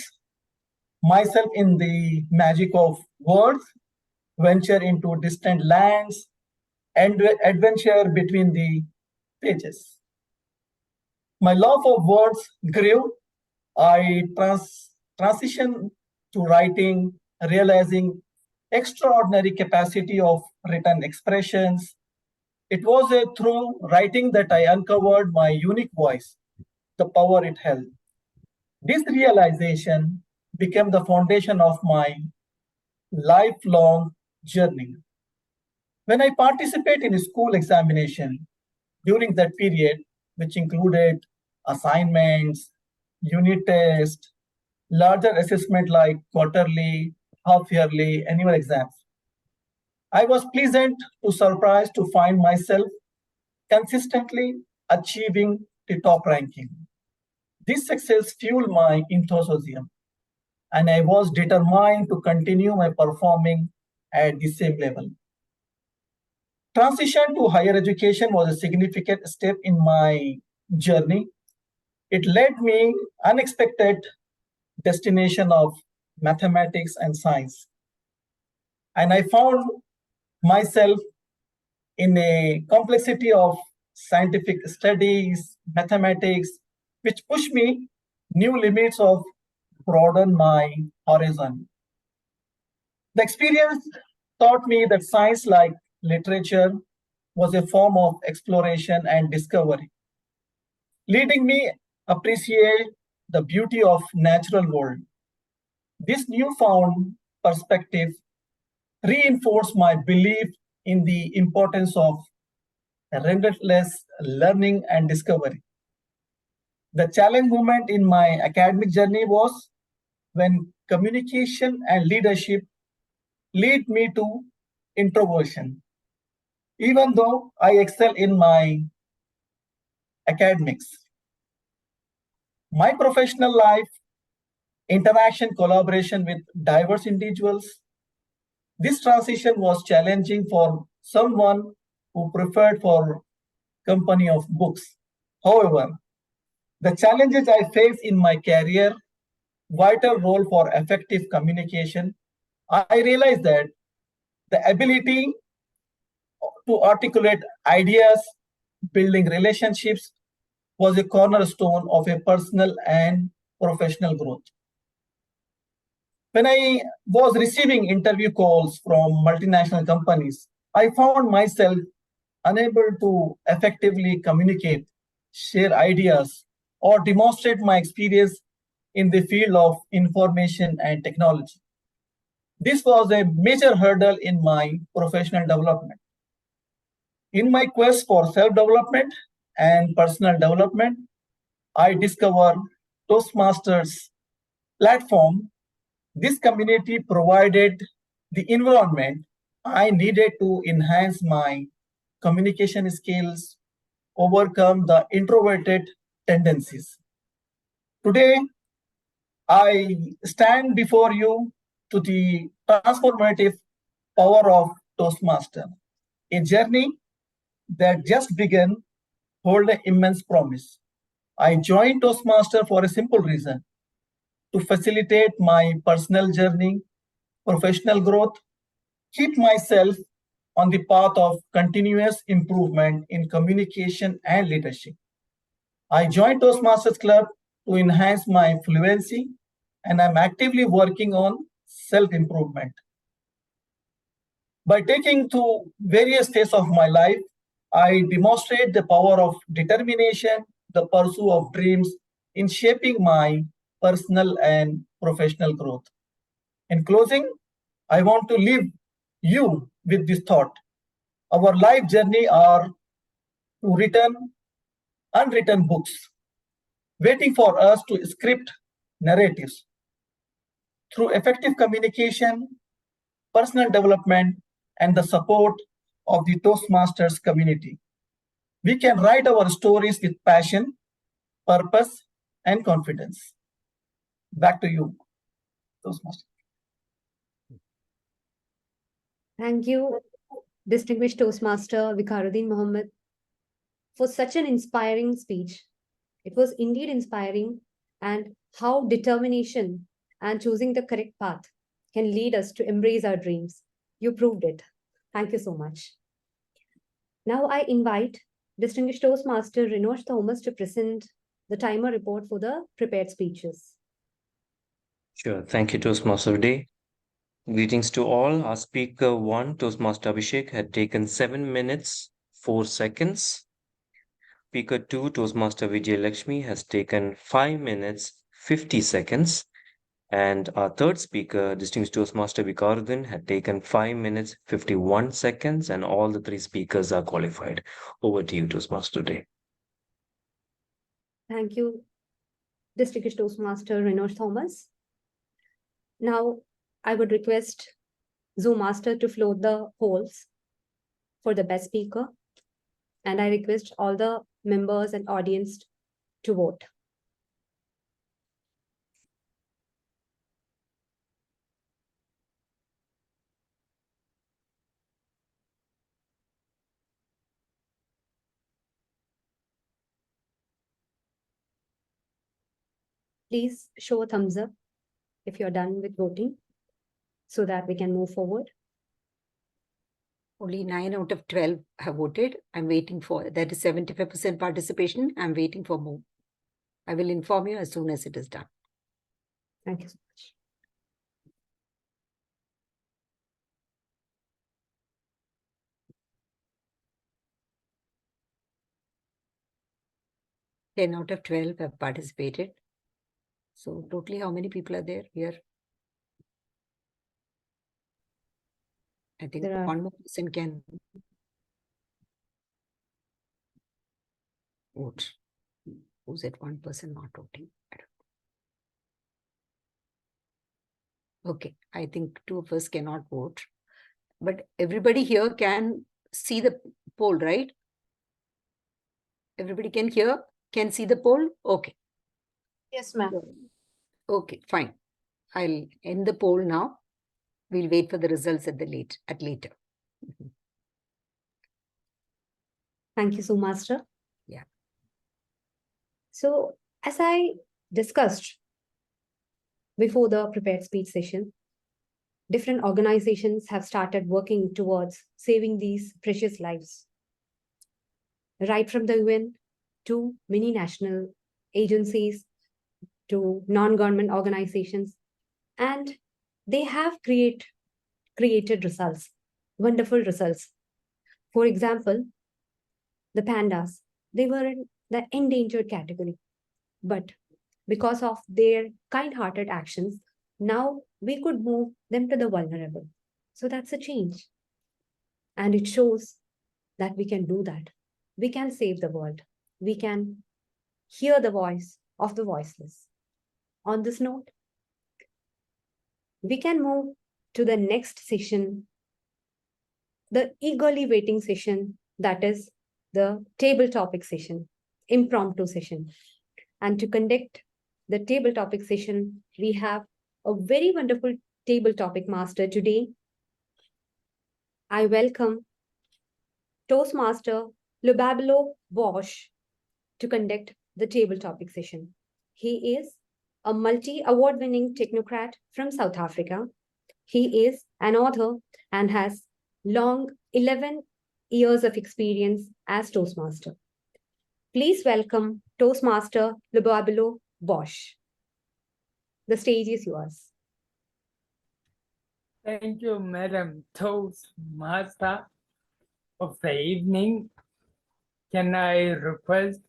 myself in the magic of words, venture into distant lands, and adventure between the pages. My love of words grew. I transitioned to writing, realizing extraordinary capacity of written expressions. It was through writing that I uncovered my unique voice, the power it held. This realization became the foundation of my lifelong journey. When I participate in a school examination during that period, which included assignments, unit tests, larger assessment like quarterly, half-yearly, annual exams, I was pleasant to surprise to find myself consistently achieving the top ranking. This success fueled my enthusiasm, and I was determined to continue my performing at the same level. Transition to higher education was a significant step in my journey. It led me unexpected destination of mathematics and science. And I found myself in a complexity of scientific studies, mathematics, which pushed me new limits of broaden my horizon. The experience taught me that science, like literature, was a form of exploration and discovery, leading me appreciate the beauty of natural world. This newfound perspective reinforced my belief in the importance of relentless learning and discovery. The challenge moment in my academic journey was when communication and leadership lead me to introversion. Even though I excel in my academics, my professional life, interaction, collaboration with diverse individuals, this transition was challenging for someone who preferred for company of books. However, the challenges I face in my career, vital role for effective communication, I realized that the ability to articulate ideas, building relationships was a cornerstone of a personal and professional growth. When I was receiving interview calls from multinational companies, I found myself unable to effectively communicate, share ideas, or demonstrate my experience in the field of information and technology. This was a major hurdle in my professional development. In my quest for self-development and personal development, I discovered Toastmasters platform. This community provided the environment I needed to enhance my communication skills, overcome the introverted tendencies. Today, I stand before you to the transformative power of Toastmaster, a journey that just began, hold an immense promise. I joined Toastmaster for a simple reason: to facilitate my personal journey, professional growth, keep myself on the path of continuous improvement in communication and leadership. I joined Toastmasters Club to enhance my fluency, and I'm actively working on self-improvement. By taking to various phases of my life, I demonstrate the power of determination, the pursuit of dreams in shaping my personal and professional growth. In closing, I want to leave you with this thought. Our life journey are to written, unwritten books, waiting for us to script narratives. Through effective communication, personal development, and the support of the Toastmasters community, we can write our stories with passion, purpose, and confidence. Back to you, Toastmasters. Thank you, Distinguished Toastmaster Vikaruddin Mohammed, for such an inspiring speech. It was indeed inspiring, and how determination and choosing the correct path can lead us to embrace our dreams. You proved it. Thank you so much. Now I invite Distinguished Toastmaster Renosh Thomas to present the timer report for the prepared speeches. Sure. Thank you, Toastmaster Day. Greetings to all. Our speaker 1, Toastmaster Abhishek, had taken 7 minutes, 4 seconds. Speaker 2, Toastmaster Vijay Lakshmi, has taken 5 minutes, 50 seconds. And our third speaker, Distinguished Toastmaster Vikarudin, had taken 5 minutes, 51 seconds, and all the three speakers are qualified. Over to you, Toastmaster today. Thank you, Distinguished Toastmaster Renosh Thomas. Now, I would request Zoom Master to float the polls for the best speaker. And I request all the members and audience to vote. Please show a thumbs up if you're done with voting so that we can move forward. Only 9 out of 12 have voted. I'm waiting for, that is 75% participation. I'm waiting for more. I will inform you as soon as it is done. Thank you so much. Ten out of 12 have participated. So totally how many people are there here? I think There are- one more person can vote. Who's that one person not voting? I don't know. Okay, I think two of us cannot vote. But everybody here can see the poll, right? Everybody can hear, can see the poll? Okay. Yes, ma'am. Okay, fine. I'll end the poll now. We'll wait for the results at later. Thank you, Zoom Master. Yeah. So, as I discussed before the prepared speech session, different organizations have started working towards saving these precious lives. Right from the UN to many national agencies to non-government organizations. And they have created results, wonderful results. For example, the pandas, they were in the endangered category. But because of their kind-hearted actions, now we could move them to the vulnerable. So that's a change. And it shows that we can do that. We can save the world. We can hear the voice of the voiceless. On this note, we can move to the next session, the eagerly waiting session, that is the table topic session, impromptu session. And to conduct the table topic session, we have a very wonderful table topic master today. I welcome Toastmaster Lubabelo Bosch to conduct the table topic session. He is a multi-award winning technocrat from South Africa. He is an author and has long 11 years of experience as Toastmaster. Please welcome Toastmaster Lubabelo Bosch. The stage is yours. Thank you, Madam Toastmaster of the evening. Can I request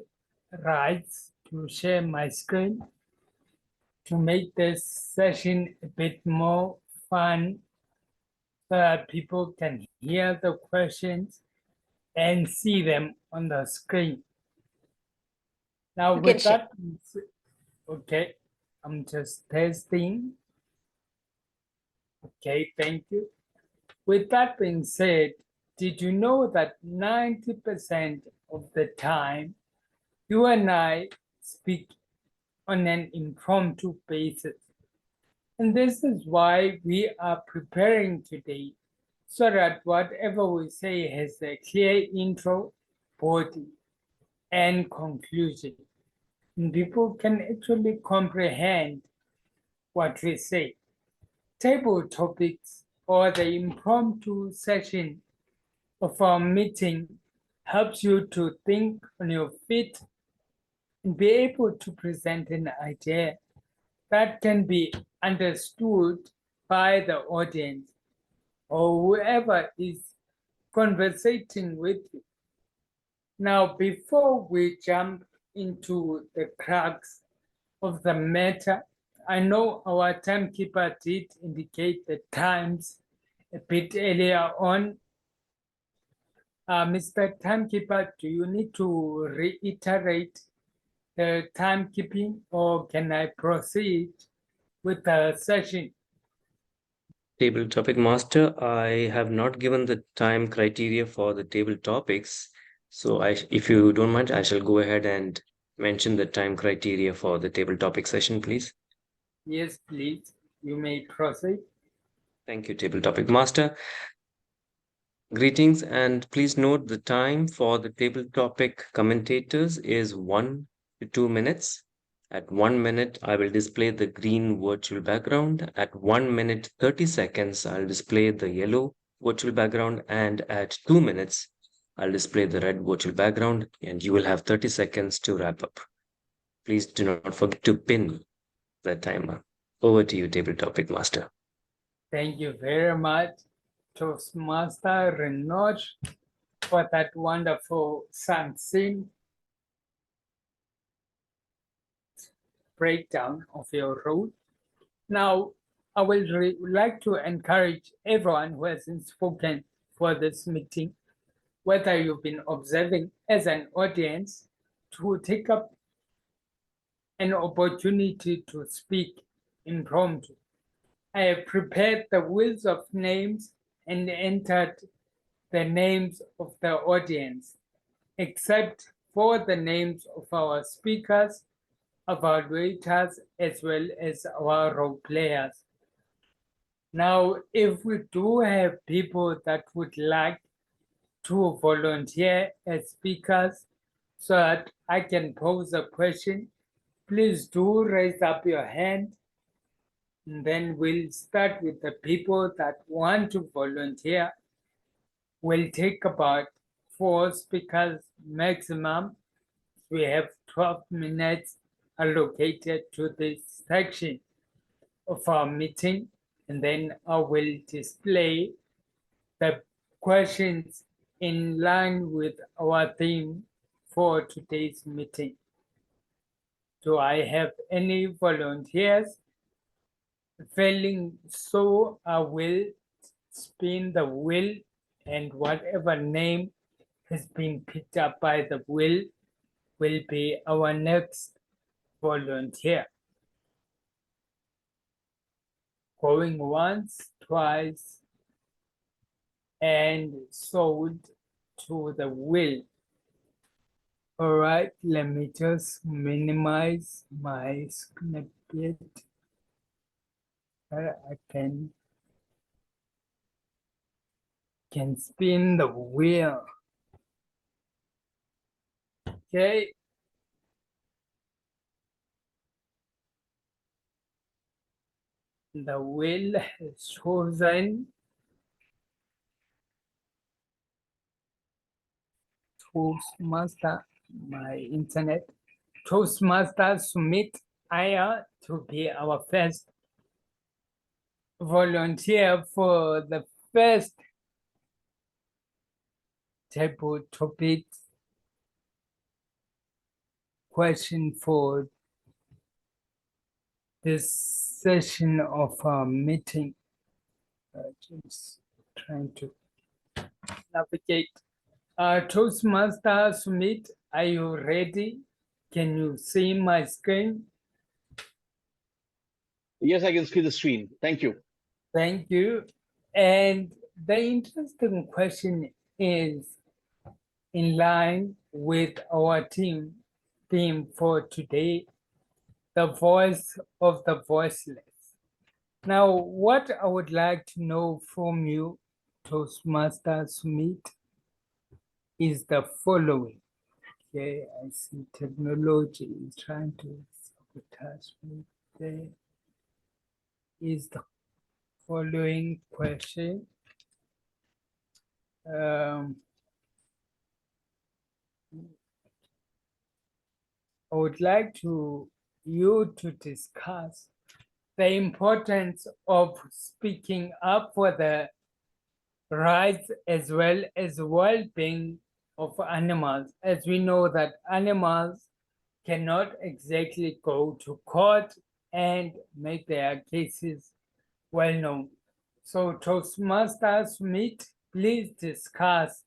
rights to share my screen to make this session a bit more fun so that people can hear the questions and see them on the screen? Now, You can with that, okay, I'm just testing. Okay, thank you. With that being said, did you know that 90% of the time you and I speak on an impromptu basis? And this is why we are preparing today, so that whatever we say has a clear intro, body, and conclusion. And people can actually comprehend what we say. Table topics or the impromptu session of our meeting helps you to think on your feet and be able to present an idea that can be understood by the audience or whoever is conversating with you. Now, before we jump into the crux of the matter, I know our timekeeper did indicate the times a bit earlier on. Mr. Timekeeper, do you need to reiterate the timekeeping, or can I proceed with the session? Table topic master, I have not given the time criteria for the table topics. So if you don't mind, I shall go ahead and mention the time criteria for the table topic session, please. Yes, please. You may proceed. Thank you, table topic master. Greetings, and please note the time for the table topic commentators is 1 to 2 minutes. At 1 minute, I will display the green virtual background. At 1 minute, 30 seconds, I'll display the yellow virtual background. And at 2 minutes, I'll display the red virtual background, and you will have 30 seconds to wrap up. Please do not forget to pin the timer. Over to you, table topic master. Thank you very much, Toastmaster Renoj, for that wonderful succinct breakdown of your role. Now, I would like to encourage everyone who hasn't spoken for this meeting, whether you've been observing as an audience, to take up an opportunity to speak impromptu. I have prepared the wheels of names and entered the names of the audience, except for the names of our speakers, evaluators, as well as our role players. Now, if we do have people that would like to volunteer as speakers so that I can pose a question, please do raise up your hand. And then we'll start with the people that want to volunteer. We'll take about 4 speakers maximum. We have 12 minutes allocated to this section of our meeting, and then I will display the questions in line with our theme for today's meeting. Do I have any volunteers? Failing so, I will spin the wheel, and whatever name has been picked up by the wheel will be our next volunteer. Going once, twice, and sold to the wheel. All right, let me just minimize my screen a bit. I can spin the wheel. Okay. The wheel is chosen. Toastmaster, my internet. Toastmaster Sumit Iyer to be our first volunteer for the first table topic question for this session of our meeting. Just trying to navigate. Toastmaster Sumit, are you ready? Can you see my screen? Yes, I can see the screen. Thank you. Thank you. And the interesting question is in line with our theme for today, the voice of the voiceless. Now, what I would like to know from you, Toastmaster Sumit, is the following. Okay, I see technology is trying to sabotage me. There is the following question. I would like you to discuss the importance of speaking up for the rights as well as well-being of animals, as we know that animals cannot exactly go to court and make their cases well known. So Toastmasters meet, please discuss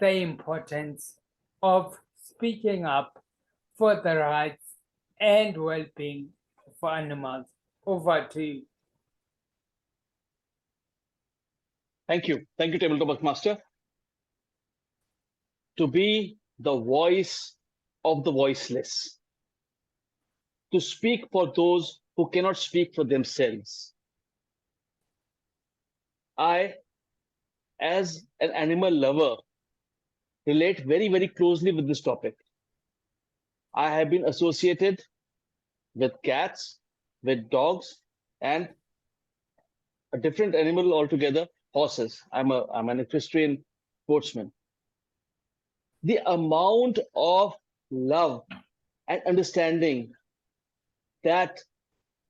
the importance of speaking up for the rights and well-being of animals. Over to you. Thank you. Thank you, Tabletop Master. To be the voice of the voiceless. To speak for those who cannot speak for themselves. I, as an animal lover, relate very, very closely with this topic. I have been associated with cats, with dogs, and a different animal altogether, horses. I'm an equestrian sportsman. The amount of love and understanding that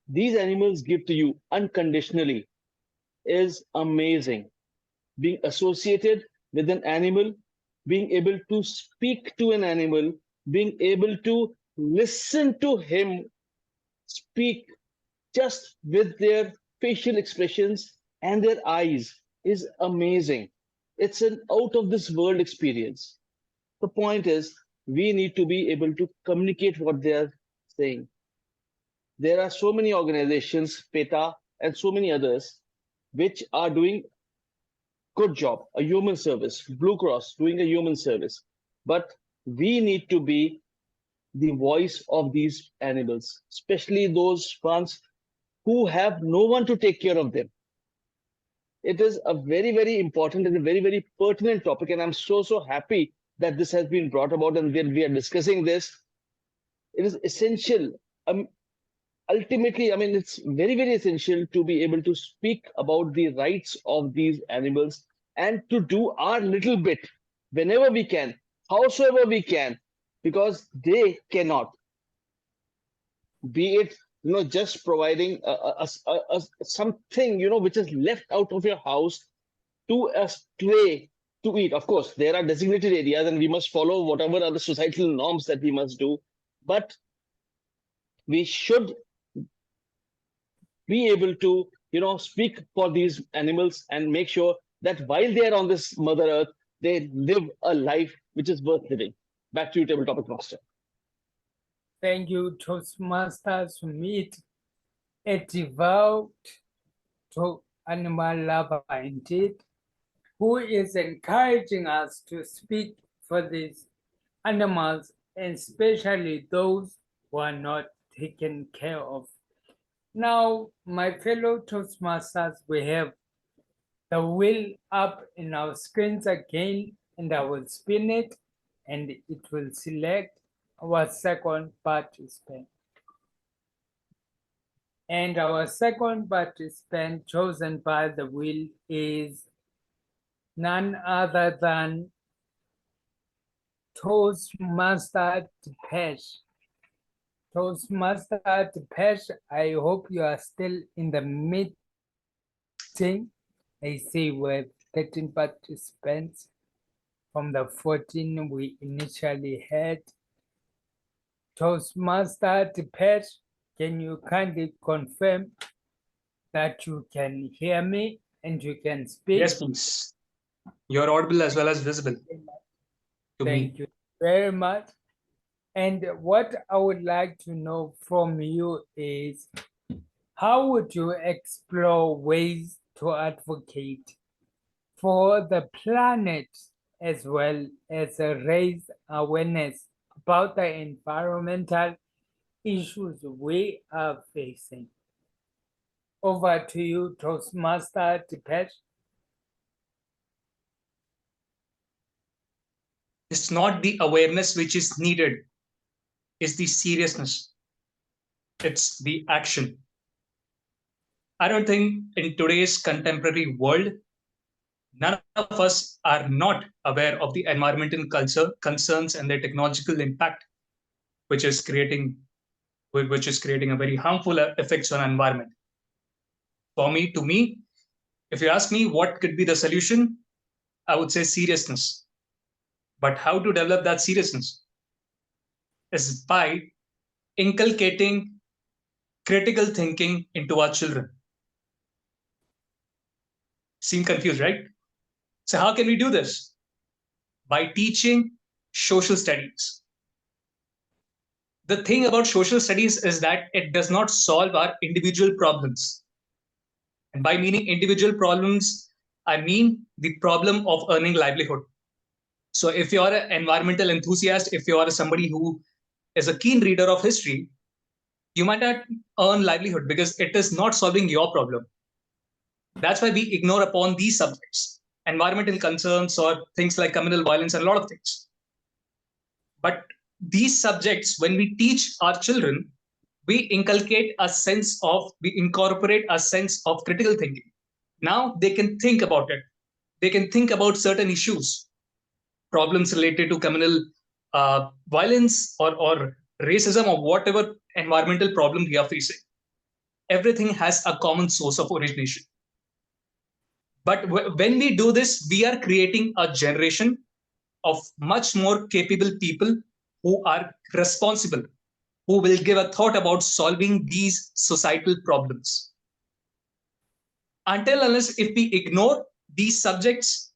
these animals give to you unconditionally is amazing. Being associated with an animal, being able to speak to an animal, being able to listen to him speak just with their facial expressions and their eyes is amazing. It's an out of this world experience. The point is, we need to be able to communicate what they are saying. There are so many organizations, PETA, and so many others, which are doing good job, a human service, Blue Cross doing a human service. But we need to be the voice of these animals, especially those ones who have no one to take care of them. It is a very, very important and a very, very pertinent topic. And I'm so, so happy that this has been brought about and we are discussing this. It is essential. Ultimately, I mean, it's very, very essential to be able to speak about the rights of these animals and to do our little bit whenever we can, howsoever we can, because they cannot. Be it, just providing something, which is left out of your house to a stray to eat. Of course, there are designated areas and we must follow whatever are the societal norms that we must do. But we should be able to, speak for these animals and make sure that while they are on this Mother Earth, they live a life which is worth living. Back to you, Tabletop Master. Thank you, Toastmasters meet a devout to animal lover indeed, who is encouraging us to speak for these animals, and especially those who are not taken care of. Now, my fellow Toastmasters, we have the wheel up in our screens again, and I will spin it, and it will select our second participant. And our second participant chosen by the wheel is none other than Toastmaster Depeche. Toastmaster Depeche, I hope you are still in the meeting. I see we have 13 participants from the 14 we initially had. Toastmaster Depeche, can you kindly confirm that you can hear me and you can speak? Yes, please. You're audible as well as visible. Thank you very much. And what I would like to know from you is, how would you explore ways to advocate for the planet as well as raise awareness about the environmental issues we are facing? Over to you, Toastmaster Depeche. It's not the awareness which is needed, it's the seriousness. It's the action. I don't think in today's contemporary world, none of us are not aware of the environmental concerns and their technological impact, which is creating a very harmful effects on environment. To me, if you ask me what could be the solution, I would say seriousness. But how to develop that seriousness is by inculcating critical thinking into our children? Seem confused, right? So how can we do this? By teaching social studies. The thing about social studies is that it does not solve our individual problems. And by meaning individual problems, I mean the problem of earning livelihood. So if you're an environmental enthusiast, if you are somebody who is a keen reader of history, you might not earn livelihood because it is not solving your problem. That's why we ignore upon these subjects, environmental concerns or things like communal violence and a lot of things. But these subjects, when we teach our children, we incorporate a sense of critical thinking. Now they can think about it. They can think about certain issues, problems related to communal violence or racism or whatever environmental problem we are facing. Everything has a common source of origination. But when we do this, we are creating a generation of much more capable people who are responsible, who will give a thought about solving these societal problems. Until unless if we ignore these subjects,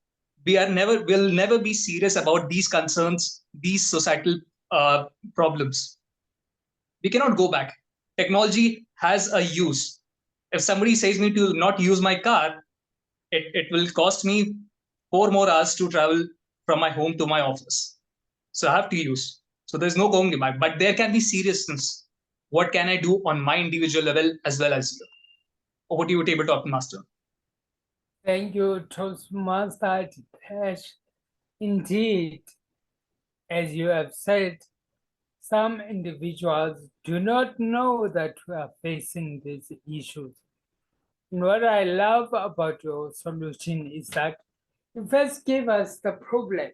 will never be serious about these concerns, these societal problems. We cannot go back. Technology has a use. If somebody says me to not use my car, it will cost me 4 more hours to travel from my home to my office. So I have to use. So there's no going back. But there can be seriousness. What can I do on my individual level as well as you? Over to you, Tabletop Master. Thank you, Toastmaster Hitesh. Indeed, as you have said, some individuals do not know that we are facing these issues. And what I love about your solution is that you first give us the problem,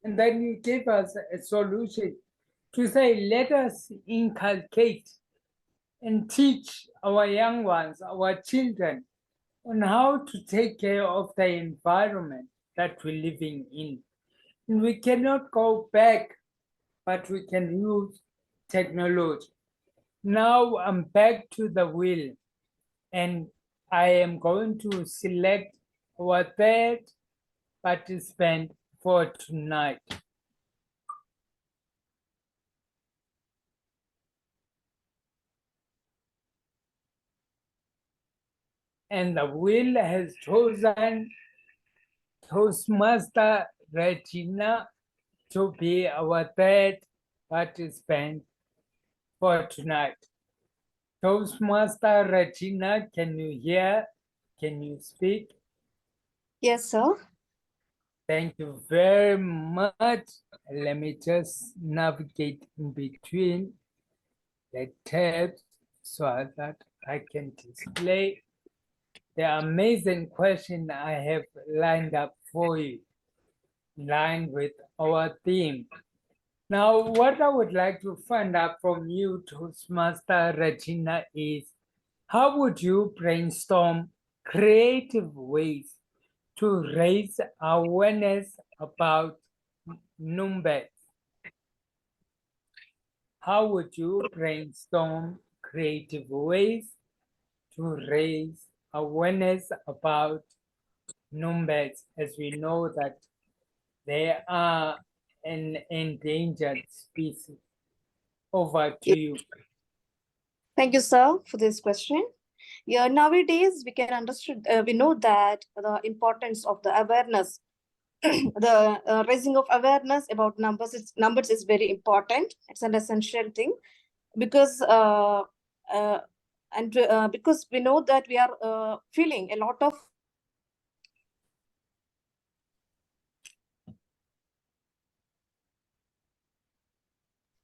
and then you give us a solution to say, let us inculcate and teach our young ones, our children, on how to take care of the environment that we're living in. And we cannot go back, but we can use technology. Now I'm back to the wheel, and I am going to select our third participant for tonight. And the wheel has chosen Toastmaster Regina to be our third participant for tonight. Toastmaster Regina, can you hear? Can you speak? Yes, sir. Thank you very much. Let me just navigate in between the tabs so that I can display the amazing question I have lined up for you, in line with our theme. Now, what I would like to find out from you, Toastmaster Regina, is how would you brainstorm creative ways to raise awareness about Numbat? How would you brainstorm creative ways to raise awareness about Numbats, as we know that they are an endangered species? Over to you. Thank you, sir, for this question. Yeah, nowadays we know that the importance of the awareness, the raising of awareness about numbers is very important. It's an essential thing because because we know that we are feeling a lot of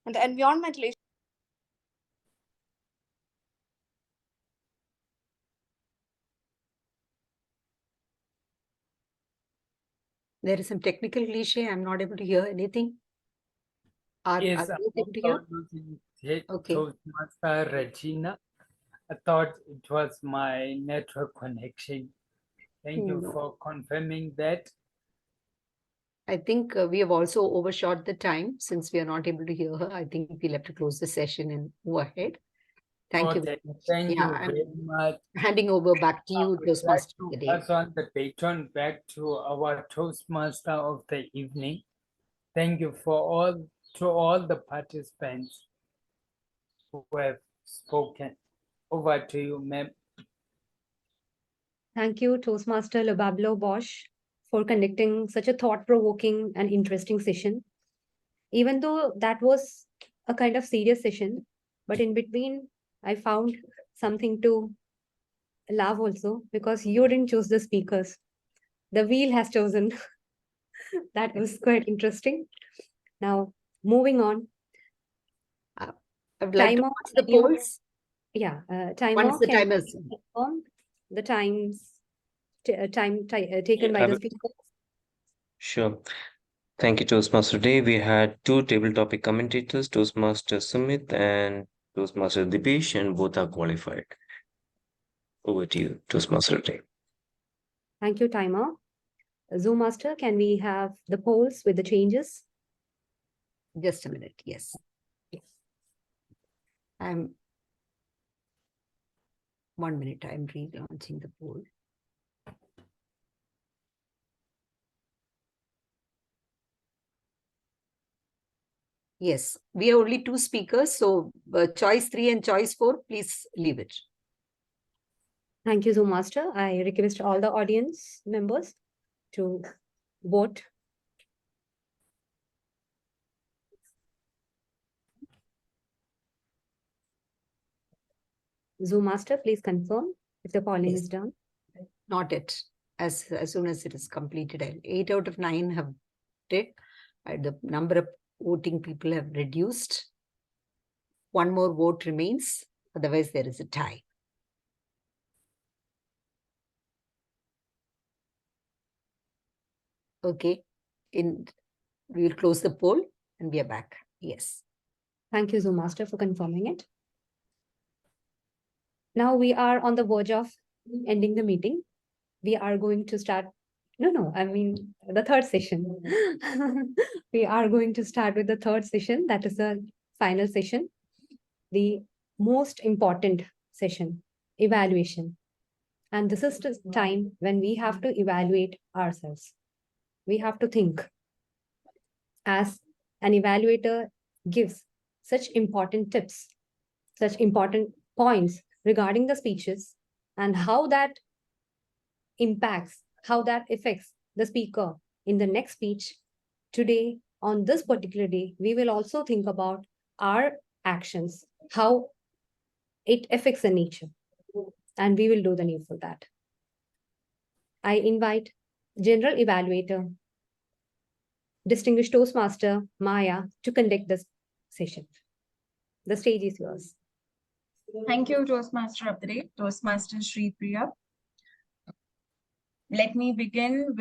and the environmental issues. There is some technical cliche. I'm not able to hear anything. Yes, are you able to hear? Okay. Toastmaster Regina. I thought it was my network connection. Thank you for confirming that. I think we have also overshot the time since we are not able to hear her. I think we'll have to close the session and move ahead. Thank you. Okay, thank Yeah, you I'm very much. handing over back to you, I would like Toastmaster to of the day. pass on the baton back to our Toastmaster of the evening. Thank you to all the participants who have spoken. Over to you, ma'am. Thank you, Toastmaster Lobablo Bosch, for conducting such a thought-provoking and interesting session. Even though that was a kind of serious session, but in between, I found something to laugh also, because you didn't choose the speakers. The wheel has chosen. That was quite interesting. Now, moving on. I would like to Timer, watch the can you- polls. Yeah, timer. Once the can timer you is confirm the times taken by I the will- speakers? Sure. Thank you, Toastmaster Day. We had two table topic commentators, Toastmaster Sumit and Toastmaster Dipesh, and both are qualified. Over to you, Toastmaster Day. Thank you, timer. Zoom master, can we have the polls with the changes? just a minute. Yes. I'm 1 minute. I'm relaunching the poll. Yes, we have only two speakers. So choice 3 and choice 4, please leave it. Thank you, Zoom master. I request all the audience members to vote. Zoom master, please confirm if the polling Yes. is done. Not it. As soon as it is completed, 8 out of 9 have voted. The number of voting people have reduced. One more vote remains. Otherwise, there is a tie. Okay. We will close the poll and we are back. Yes. Thank you, Zoom master, for confirming it. Now we are on the verge of ending the meeting. We are going to start. No, I mean the third session. We are going to start with the third session. That is the final session. The most important session, evaluation. And this is the time when we have to evaluate ourselves. We have to think. As an evaluator gives such important tips, such important points regarding the speeches and how that impacts, how that affects the speaker in the next speech. Today, on this particular day, we will also think about our actions, how it affects the nature, and we will do the needful that. I invite General Evaluator, Distinguished Toastmaster Maya, to conduct this session. The stage is yours. Thank you, Toastmaster of the day, Toastmaster Shreepriya. Let me begin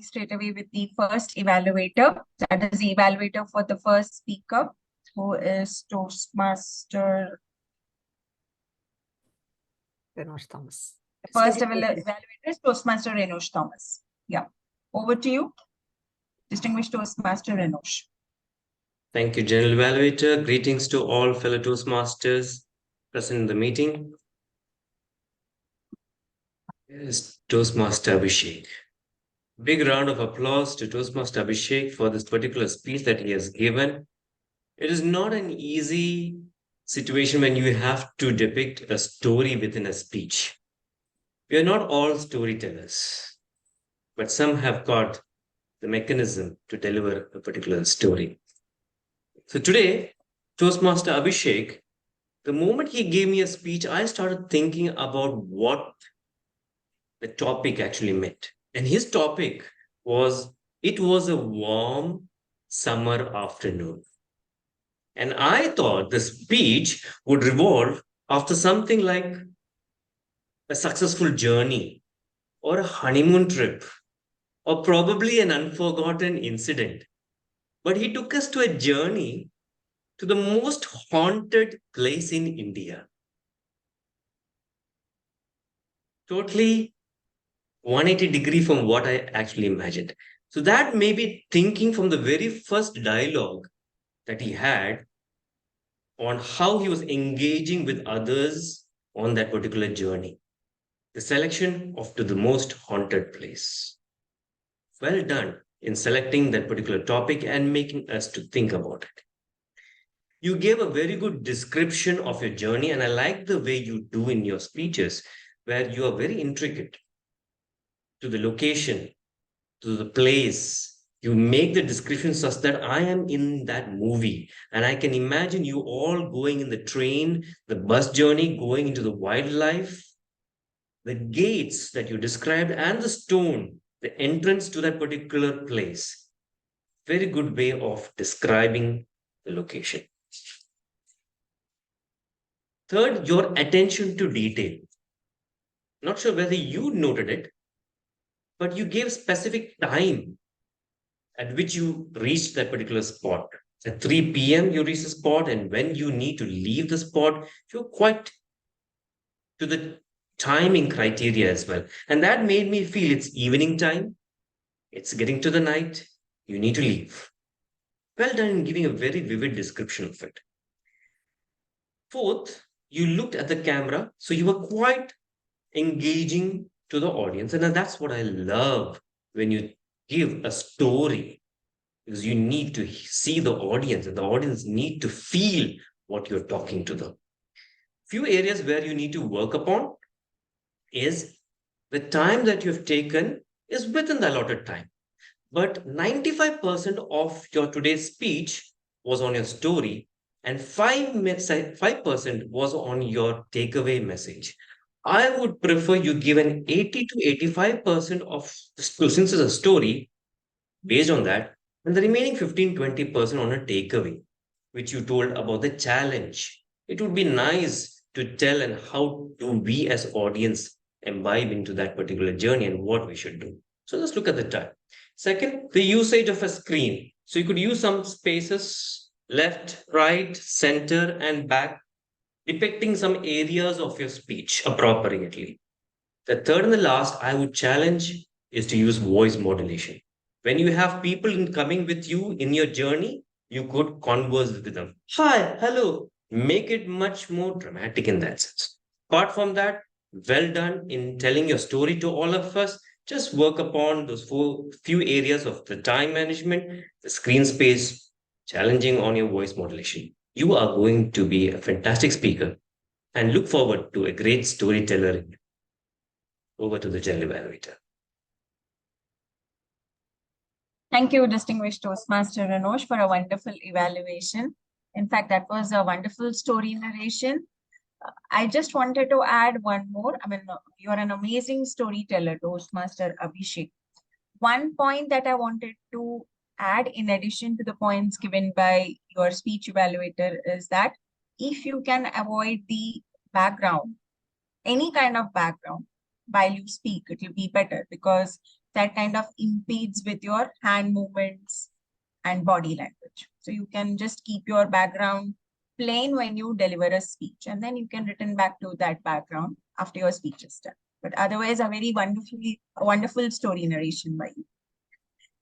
straight away with the first evaluator. That is the evaluator for the first speaker, who is Toastmaster. Renosh Thomas. The first evaluator is Toastmaster Renosh Thomas. Yeah. Over to you, Distinguished Toastmaster Renosh. Thank you, General Evaluator. Greetings to all fellow Toastmasters present in the meeting. Yes, Toastmaster Abhishek. Big round of applause to Toastmaster Abhishek for this particular speech that he has given. It is not an easy situation when you have to depict a story within a speech. We are not all storytellers, but some have got the mechanism to deliver a particular story. So today, Toastmaster Abhishek, the moment he gave me a speech, I started thinking about what the topic actually meant. And his topic was, it was a warm summer afternoon. And I thought the speech would revolve after something like a successful journey or a honeymoon trip or probably an unforgotten incident. But he took us to a journey to the most haunted place in India. Totally 180-degree from what I actually imagined. So that may be thinking from the very first dialogue that he had on how he was engaging with others on that particular journey. The selection of to the most haunted place. Well done in selecting that particular topic and making us to think about it. You gave a very good description of your journey, and I like the way you do in your speeches, where you are very intricate to the location, to the place. You make the description such that I am in that movie and I can imagine you all going in the train, the bus journey, going into the wildlife, the gates that you described, and the stone, the entrance to that particular place. Very good way of describing the location. Third, your attention to detail. Not sure whether you noted it, but you gave specific time at which you reached that particular spot. At 3 p.m., you reach the spot, and when you need to leave the spot, you're quite to the timing criteria as well. And that made me feel it's evening time, it's getting to the night, you need to leave. Well done in giving a very vivid description of it. Fourth, you looked at the camera, so you were quite engaging to the audience. And that's what I love when you give a story, because you need to see the audience and the audience need to feel what you're talking to them. Few areas where you need to work upon is the time that you've taken is within the allotted time. But 95% of your today's speech was on your story, and 5% was on your takeaway message. I would prefer you give an 80 to 85% of, since it's a story, based on that, and the remaining 15-20% on a takeaway, which you told about the challenge. It would be nice to tell and how do we as audience imbibe into that particular journey and what we should do. So let's look at the time. Second, the usage of a screen. So you could use some spaces, left, right, center, and back, depicting some areas of your speech appropriately. The third and the last I would challenge is to use voice modulation. When you have people coming with you in your journey, you could converse with them. Hi, hello. Make it much more dramatic in that sense. Apart from that, well done in telling your story to all of us. Just work upon those few areas of the time management, the screen space, challenging on your voice modulation. You are going to be a fantastic speaker and look forward to a great storyteller. Over to the general evaluator. Thank you, Distinguished Toastmaster Ranosh, for a wonderful evaluation. In fact, that was a wonderful story narration. I just wanted to add one more. I mean, you're an amazing storyteller, Toastmaster Abhishek. One point that I wanted to add in addition to the points given by your speech evaluator is that if you can avoid the background, any kind of background, while you speak, it will be better because that kind of impedes with your hand movements and body language. So you can just keep your background plain when you deliver a speech, and then you can return back to that background after your speech is done. But otherwise, a very wonderful story narration by you.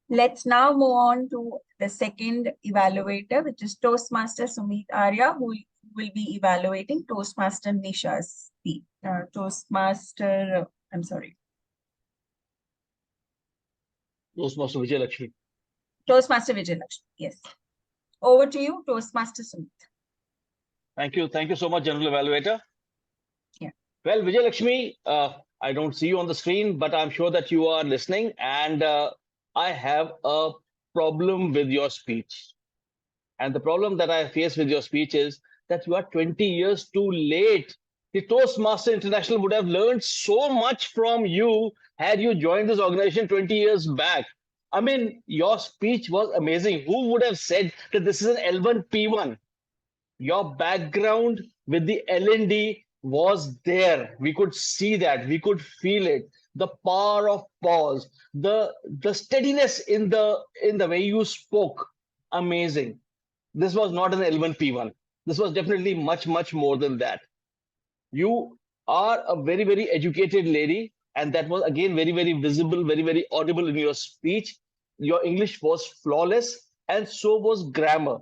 Let's now move on to the second evaluator, which is Toastmaster Sumit Arya, who will be evaluating Toastmaster Nisha's speech. Toastmaster Vijay Lakshmi. Toastmaster Vijay Lakshmi, yes. Over to you, Toastmaster Sumit. Thank you. Thank you so much, General Evaluator. Yeah. Well, Vijay Lakshmi, I don't see you on the screen, but I'm sure that you are listening. And I have a problem with your speech. And the problem that I face with your speech is that you are 20 years too late. The Toastmaster International would have learned so much from you had you joined this organization 20 years back. I mean, your speech was amazing. Who would have said that this is an L1 P1? Your background with the L&D was there. We could see that. We could feel it. The power of pause, the steadiness in the way you spoke. Amazing. This was not an L1 P1. This was definitely much, much more than that. You are a very, very educated lady, and that was again very, very visible, very, very audible in your speech. Your English was flawless, and so was grammar.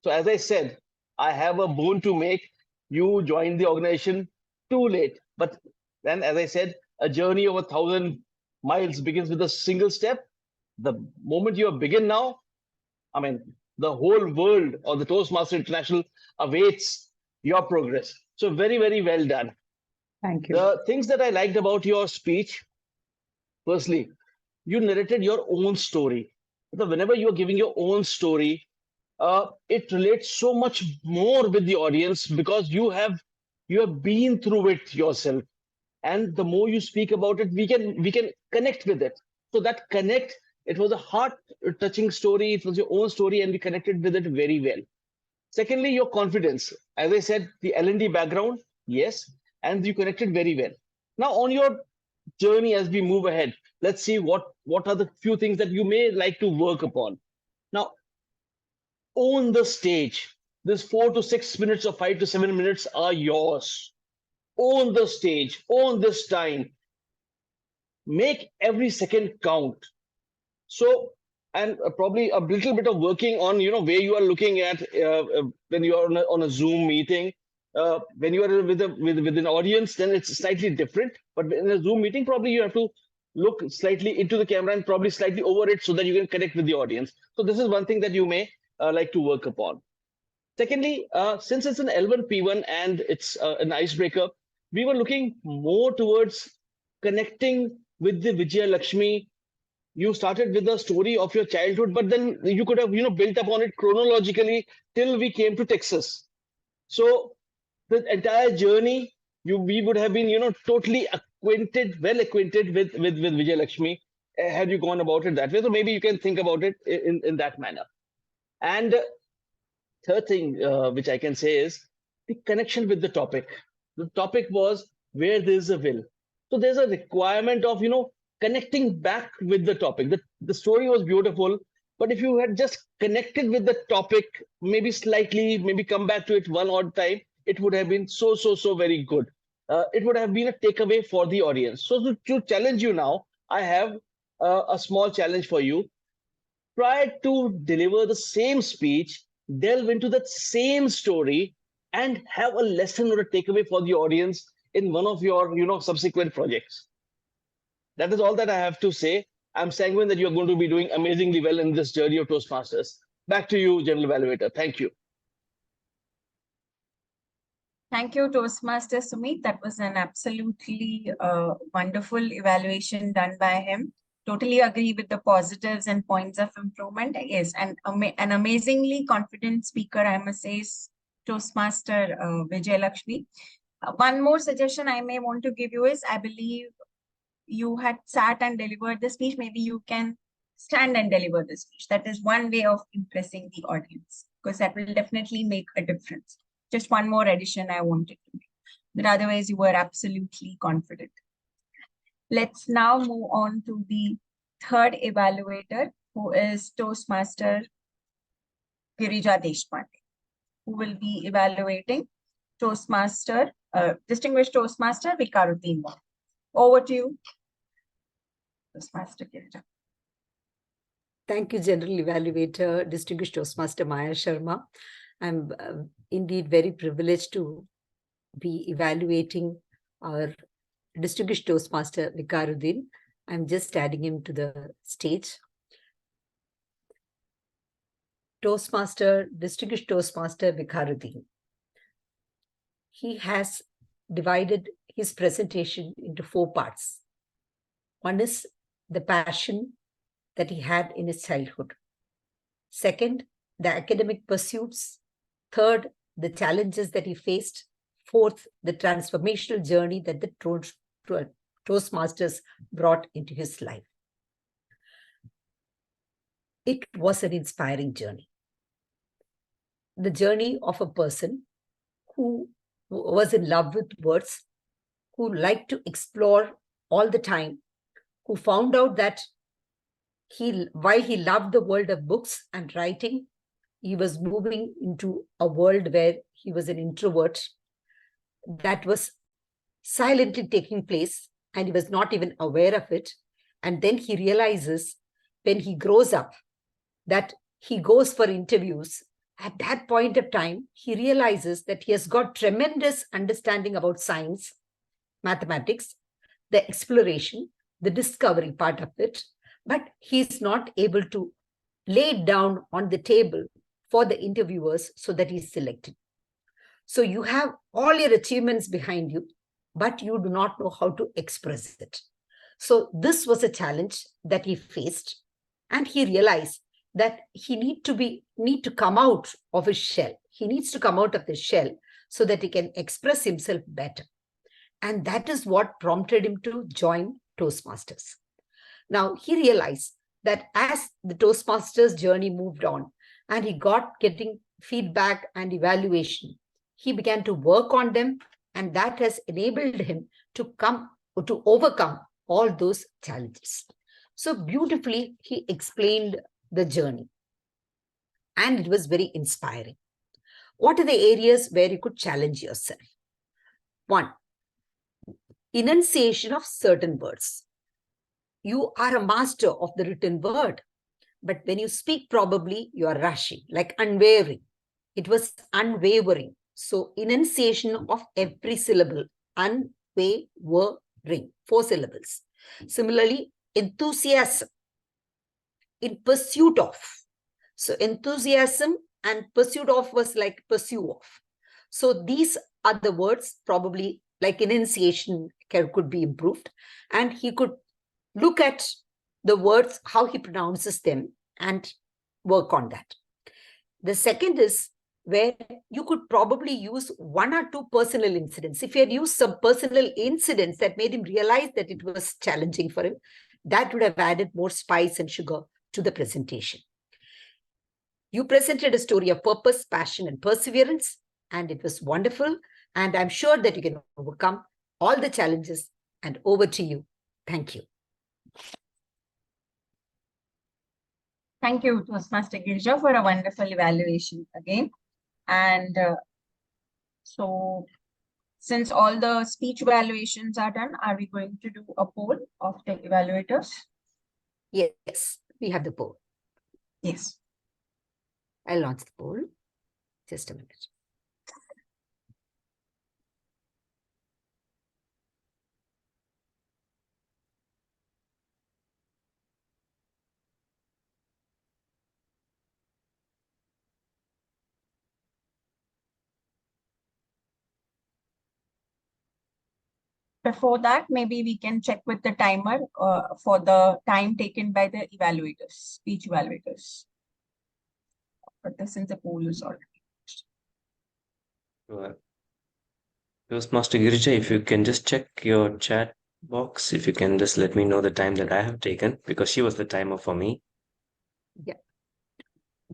So as I said, I have a bone to make. You joined the organization too late. But then, as I said, a journey of 1,000 miles begins with a single step. The moment you begin now, I mean, the whole world or the Toastmaster International awaits your progress. So very, very well done. Thank you. The things that I liked about your speech, firstly, you narrated your own story. So whenever you are giving your own story, it relates so much more with the audience because you have been through it yourself. And the more you speak about it, we can connect with it. So that connect, it was a heart touching story. It was your own story, and we connected with it very well. Secondly, your confidence. As I said, the L&D background, yes, and you connected very well. Now, on your journey as we move ahead, let's see what are the few things that you may like to work upon. Now, own the stage. This 4 to 6 minutes or 5 to 7 minutes are yours. Own the stage, own this time. Make every second count. So, and probably a little bit of working on, where you are looking at when you are on a Zoom meeting. When you are with an audience, then it's slightly different. But in a Zoom meeting, probably you have to look slightly into the camera and probably slightly over it so that you can connect with the audience. So this is one thing that you may like to work upon. Secondly, since it's an L1 P1 and it's an icebreaker, we were looking more towards connecting with the Vijaya Lakshmi. You started with the story of your childhood, but then you could have built upon it chronologically till we came to Texas. So the entire journey, we would have been totally well acquainted with Vijaya Lakshmi had you gone about it that way. So maybe you can think about it in that manner. And third thing which I can say is the connection with the topic. The topic was where there's a will. So there's a requirement of connecting back with the topic. The story was beautiful, but if you had just connected with the topic, maybe slightly, maybe come back to it one odd time, it would have been so very good. It would have been a takeaway for the audience. So to challenge you now, I have a small challenge for you. Try to deliver the same speech, delve into that same story, and have a lesson or a takeaway for the audience in one of your subsequent projects. That is all that I have to say. I'm sanguine that you're going to be doing amazingly well in this journey of Toastmasters. Back to you, General Evaluator. Thank you. Thank you, Toastmaster Sumit. That was an absolutely wonderful evaluation done by him. Totally agree with the positives and points of improvement. Yes, and an amazingly confident speaker, I must say, is Toastmaster Vijay Lakshmi. One more suggestion I may want to give you is, I believe you had sat and delivered the speech. Maybe you can stand and deliver the speech. That is one way of impressing the audience, because that will definitely make a difference. Just one more addition I wanted to make. But otherwise, you were absolutely confident. Let's now move on to the third evaluator, who is Toastmaster Girija Deshpande, who will be evaluating Toastmaster, Distinguished Toastmaster Vikaruddin. Over to you, Toastmaster Girija. Thank you, General Evaluator, Distinguished Toastmaster Maya Sharma. I'm indeed very privileged to be evaluating our Distinguished Toastmaster Vikaruddin. I'm just adding him to the stage. Distinguished Toastmaster Vikaruddin. He has divided his presentation into 4 parts. One is the passion that he had in his childhood. Second, the academic pursuits. Third, the challenges that he faced. Fourth, the transformational journey that the Toastmasters brought into his life. It was an inspiring journey. The journey of a person who was in love with words, who liked to explore all the time, who found out that while he loved the world of books and writing, he was moving into a world where he was an introvert that was silently taking place, and he was not even aware of it. And then he realizes when he grows up that he goes for interviews At that point of time, he realizes that he has got tremendous understanding about science, mathematics, the exploration, the discovery part of it, but he's not able to lay it down on the table for the interviewers so that he's selected. So you have all your achievements behind you, but you do not know how to express it. So this was a challenge that he faced, and he realized that he need to come out of his shell. He needs to come out of the shell so that he can express himself better. And that is what prompted him to join Toastmasters. Now, he realized that as the Toastmasters journey moved on and he getting feedback and evaluation, he began to work on them, and that has enabled him to overcome all those challenges. So beautifully, he explained the journey, and it was very inspiring. What are the areas where you could challenge yourself? 1, enunciation of certain words. You are a master of the written word, but when you speak, probably you are rushing, like unwavering. It was unwavering. So enunciation of every syllable, unwavering, 4 syllables. Similarly, enthusiasm, in pursuit of. So enthusiasm and pursuit of was like pursue of. So these are the words, probably like enunciation could be improved, and he could look at the words, how he pronounces them, and work on that. The second is where you could probably use 1 or 2 personal incidents. If he had used some personal incidents that made him realize that it was challenging for him, that would have added more spice and sugar to the presentation. You presented a story of purpose, passion, and perseverance, and it was wonderful. And I'm sure that you can overcome all the challenges. And over to you. Thank you. Thank you, Toastmaster Girija, for a wonderful evaluation again. And so, since all the speech evaluations are done, are we going to do a poll of the evaluators? Yes, we have the poll. Yes. I'll launch the poll. Just a minute. Before that, maybe we can check with the timer for the time taken by the evaluators, speech evaluators. But since the poll is already Sure. Toastmaster Girija, if you can just check your chat box, if you can just let me know the time that I have taken, because she was the timer for me. Yeah.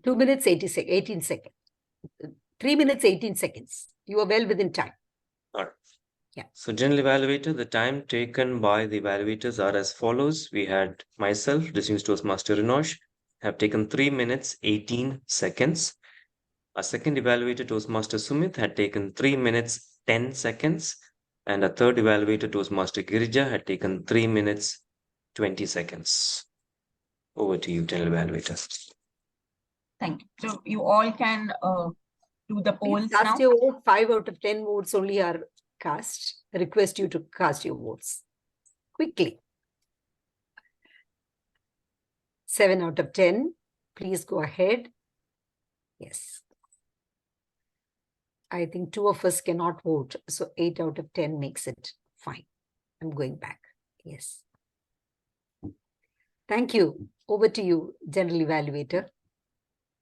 2 minutes, 18 seconds. 3 minutes, 18 seconds. You are well within time. All right. Yeah. So general evaluator, the time taken by the evaluators are as follows. We had myself, Distinguished Toastmaster Renosh, have taken 3 minutes, 18 seconds. A second evaluator, Toastmaster Sumit, had taken 3 minutes, 10 seconds. And a third evaluator, Toastmaster Girija, had taken 3 minutes, 20 seconds. Over to you, general evaluator. Thank you. So you all can do the polls Please cast now. your vote. 5 out of 10 votes only are cast. I request you to cast your votes quickly. 7 out of 10. Please go ahead. Yes. I think 2 of us cannot vote. So 8 out of 10 makes it fine. I'm going back. Yes. Thank you. Over to you, General Evaluator.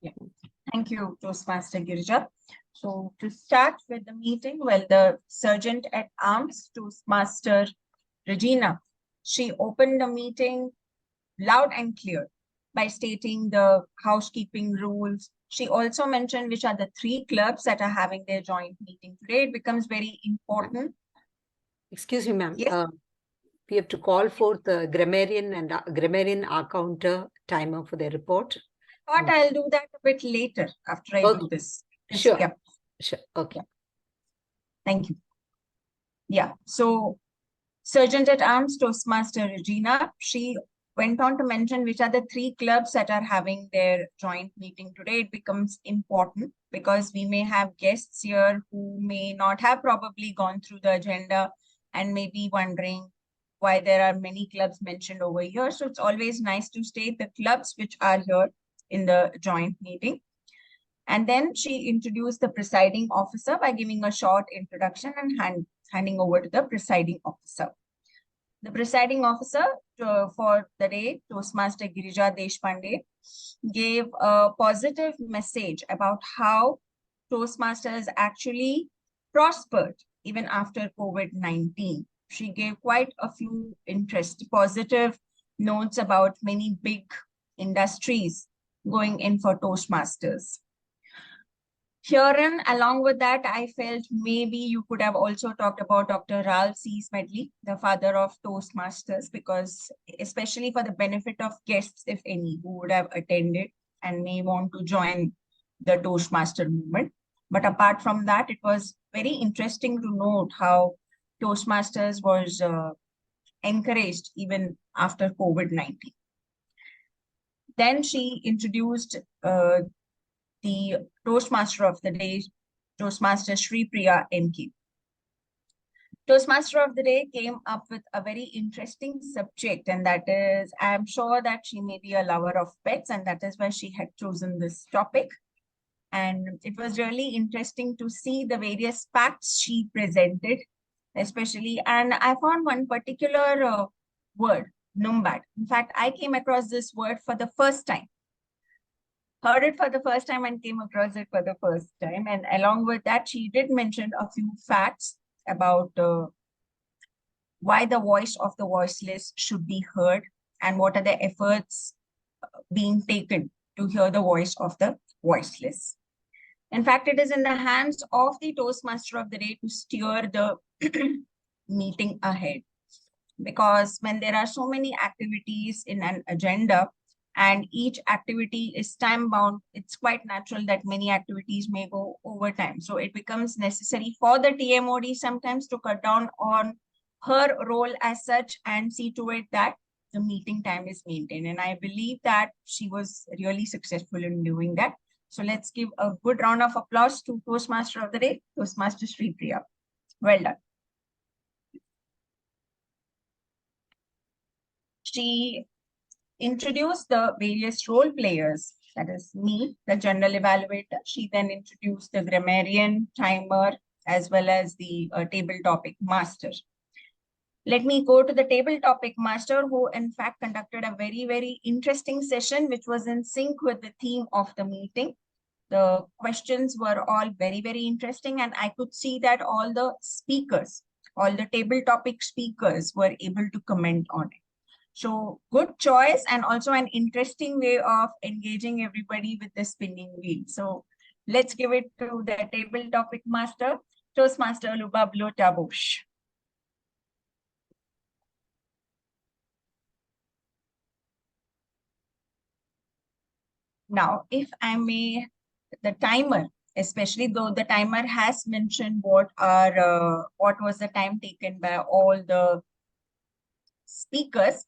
Yeah. Thank you, Toastmaster Girija. So to start with the meeting, well, the Sergeant at Arms, Toastmaster Regina, she opened the meeting loud and clear by stating the housekeeping rules. She also mentioned which are the 3 clubs that are having their joint meeting today. It becomes very important. Excuse me, ma'am. Yes. We have to call forth the grammarian and grammarian counter timer for their report. I thought I'll do that a bit later after I do this. Sure. Yeah. Sure. Okay. Thank you. Yeah. So Sergeant at Arms, Toastmaster Regina, she went on to mention which are the 3 clubs that are having their joint meeting today, it becomes important because we may have guests here who may not have probably gone through the agenda and may be wondering why there are many clubs mentioned over here. So it's always nice to state the clubs which are here in the joint meeting. And then she introduced the presiding officer by giving a short introduction and handing over to the presiding officer. The presiding officer for the day, Toastmaster Girija Deshpande, gave a positive message about how Toastmasters actually prospered even after COVID-19. She gave quite a few positive notes about many big industries going in for Toastmasters. Herein, along with that, I felt maybe you could have also talked about Dr. Ralph C. Smedley, the father of Toastmasters, because especially for the benefit of guests, if any, who would have attended and may want to join the Toastmaster movement. But apart from that, it was very interesting to note how Toastmasters was encouraged even after COVID-19. Then she introduced the Toastmaster of the day, Toastmaster Shreepriya MK. Toastmaster of the day came up with a very interesting subject, and that is, I'm sure that she may be a lover of pets, and that is why she had chosen this topic. And it was really interesting to see the various facts she presented, especially, and I found one particular word, Numbat. In fact, I came across this word for the first time. Heard it for the first time and came across it for the first time. And along with that, she did mention a few facts about why the voice of the voiceless should be heard and what are the efforts being taken to hear the voice of the voiceless. In fact, it is in the hands of the Toastmaster of the day to steer the meeting ahead. Because when there are so many activities in an agenda, and each activity is time bound, it's quite natural that many activities may go over time. So it becomes necessary for the TMOD sometimes to cut down on her role as such and see to it that the meeting time is maintained. And I believe that she was really successful in doing that. So let's give a good round of applause to Toastmaster of the day, Toastmaster Shreepriya. Well done. She introduced the various role players, that is me, the general evaluator. She then introduced the grammarian, timer, as well as the table topic master. Let me go to the table topic master, who in fact conducted a very, very interesting session, which was in sync with the theme of the meeting. The questions were all very, very interesting, and I could see that all the speakers, all the table topic speakers were able to comment on it. So good choice, and also an interesting way of engaging everybody with the spinning wheel. So let's give it to the table topic master, Toastmaster Lubablo Tabush. Now, if I may, the timer, especially though the timer has mentioned what was the time taken by all the speakers,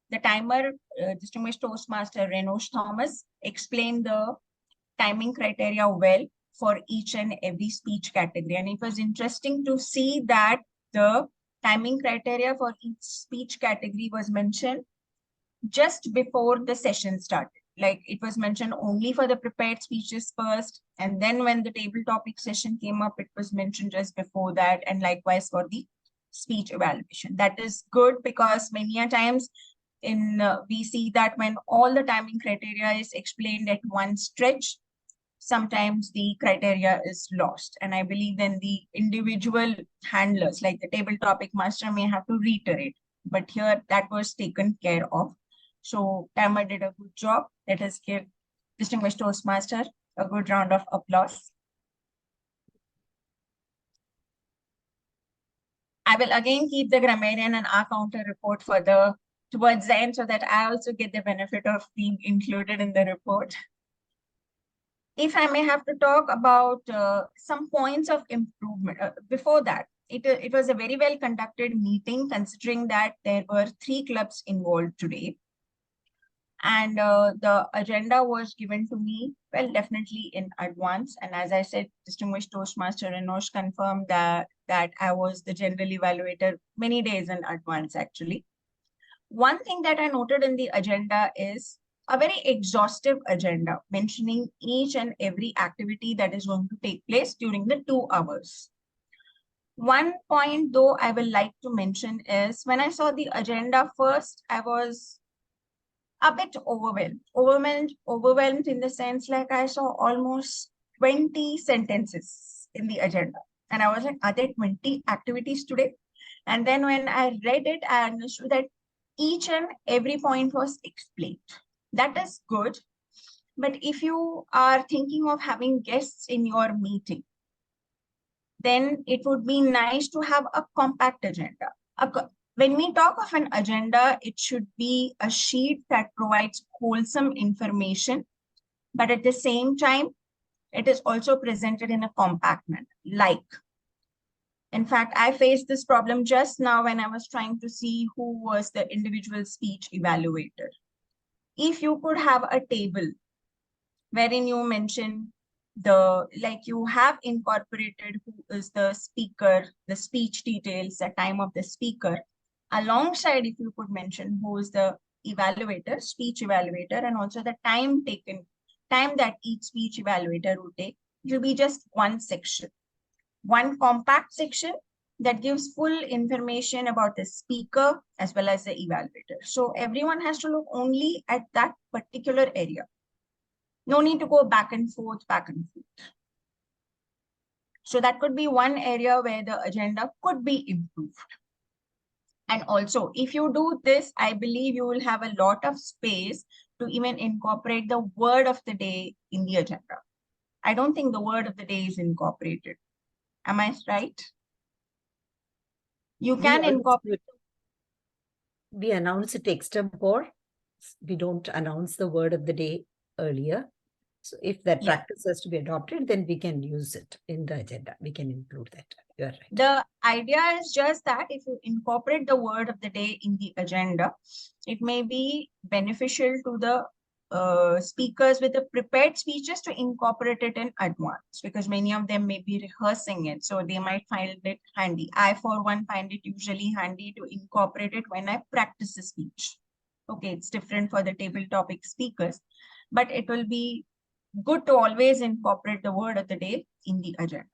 the timer, Distinguished Toastmaster Renosh Thomas, explained the timing criteria well for each and every speech category. And it was interesting to see that the timing criteria for each speech category was mentioned just before the session started. Like it was mentioned only for the prepared speeches first. And then when the table topic session came up, it was mentioned just before that. And likewise for the speech evaluation. That is good because many a times we see that when all the timing criteria is explained at one stretch, sometimes the criteria is lost. And I believe then the individual handlers, like the table topic master, may have to reiterate. But here that was taken care of. So timer did a good job. Let us give Distinguished Toastmaster a good round of applause. I will again keep the grammarian and our counter report for towards the end so that I also get the benefit of being included in the report. If I may have to talk about some points of improvement, before that, it was a very well conducted meeting considering that there were 3 clubs involved today. And the agenda was given to me, well, definitely in advance. And as I said, Distinguished Toastmaster Enosh confirmed that I was the general evaluator many days in advance, actually. One thing that I noted in the agenda is a very exhaustive agenda mentioning each and every activity that is going to take place during the 2 hours. One point, though, I will like to mention is when I saw the agenda first, I was a bit overwhelmed in the sense like I saw almost 20 sentences in the agenda. And I was like, are there 20 activities today? And then when I read it, I understood that each and every point was explained. That is good. But if you are thinking of having guests in your meeting, then it would be nice to have a compact agenda. When we talk of an agenda, it should be a sheet that provides wholesome information, but at the same time, it is also presented in a compact manner. In fact, I faced this problem just now when I was trying to see who was the individual speech evaluator. If you could have a table wherein you mention you have incorporated who is the speaker, the speech details, the time of the speaker, alongside if you could mention who is the evaluator, speech evaluator, and also the time that each speech evaluator would take, it will be just one section, one compact section that gives full information about the speaker as well as the evaluator. So everyone has to look only at that particular area. No need to go back and forth. So that could be one area where the agenda could be improved. And also, if you do this, I believe you will have a lot of space to even incorporate the word of the day in the agenda. I don't think the word of the day is incorporated. Am I right? You can incorporate. We announce it extempore. We don't announce the word of the day earlier. So if that practice has to be adopted, then we can use it in the agenda. We can include that. You're right. The idea is just that if you incorporate the word of the day in the agenda, it may be beneficial to the speakers with the prepared speeches to incorporate it in advance, because many of them may be rehearsing it. So they might find it handy. I, for one, find it usually handy to incorporate it when I practice the speech. Okay, it's different for the table topic speakers, but it will be good to always incorporate the word of the day in the agenda.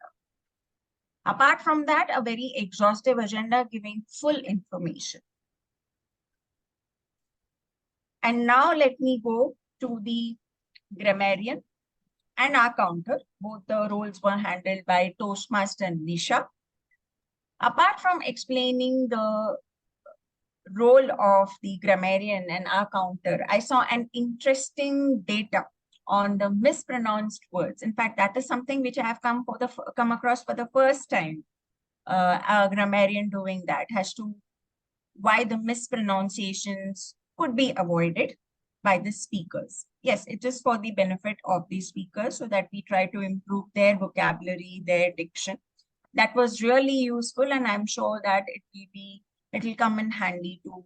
Apart from that, a very exhaustive agenda giving full information. And now let me go to the grammarian and our counter. Both the roles were handled by Toastmaster Nisha. Apart from explaining the role of the grammarian and our counter, I saw an interesting data on the mispronounced words. In fact, that is something which I have come across for the first time. A grammarian doing that as to why the mispronunciations could be avoided by the speakers. Yes, it is for the benefit of the speakers so that we try to improve their vocabulary, their diction. That was really useful, and I'm sure that it will come in handy to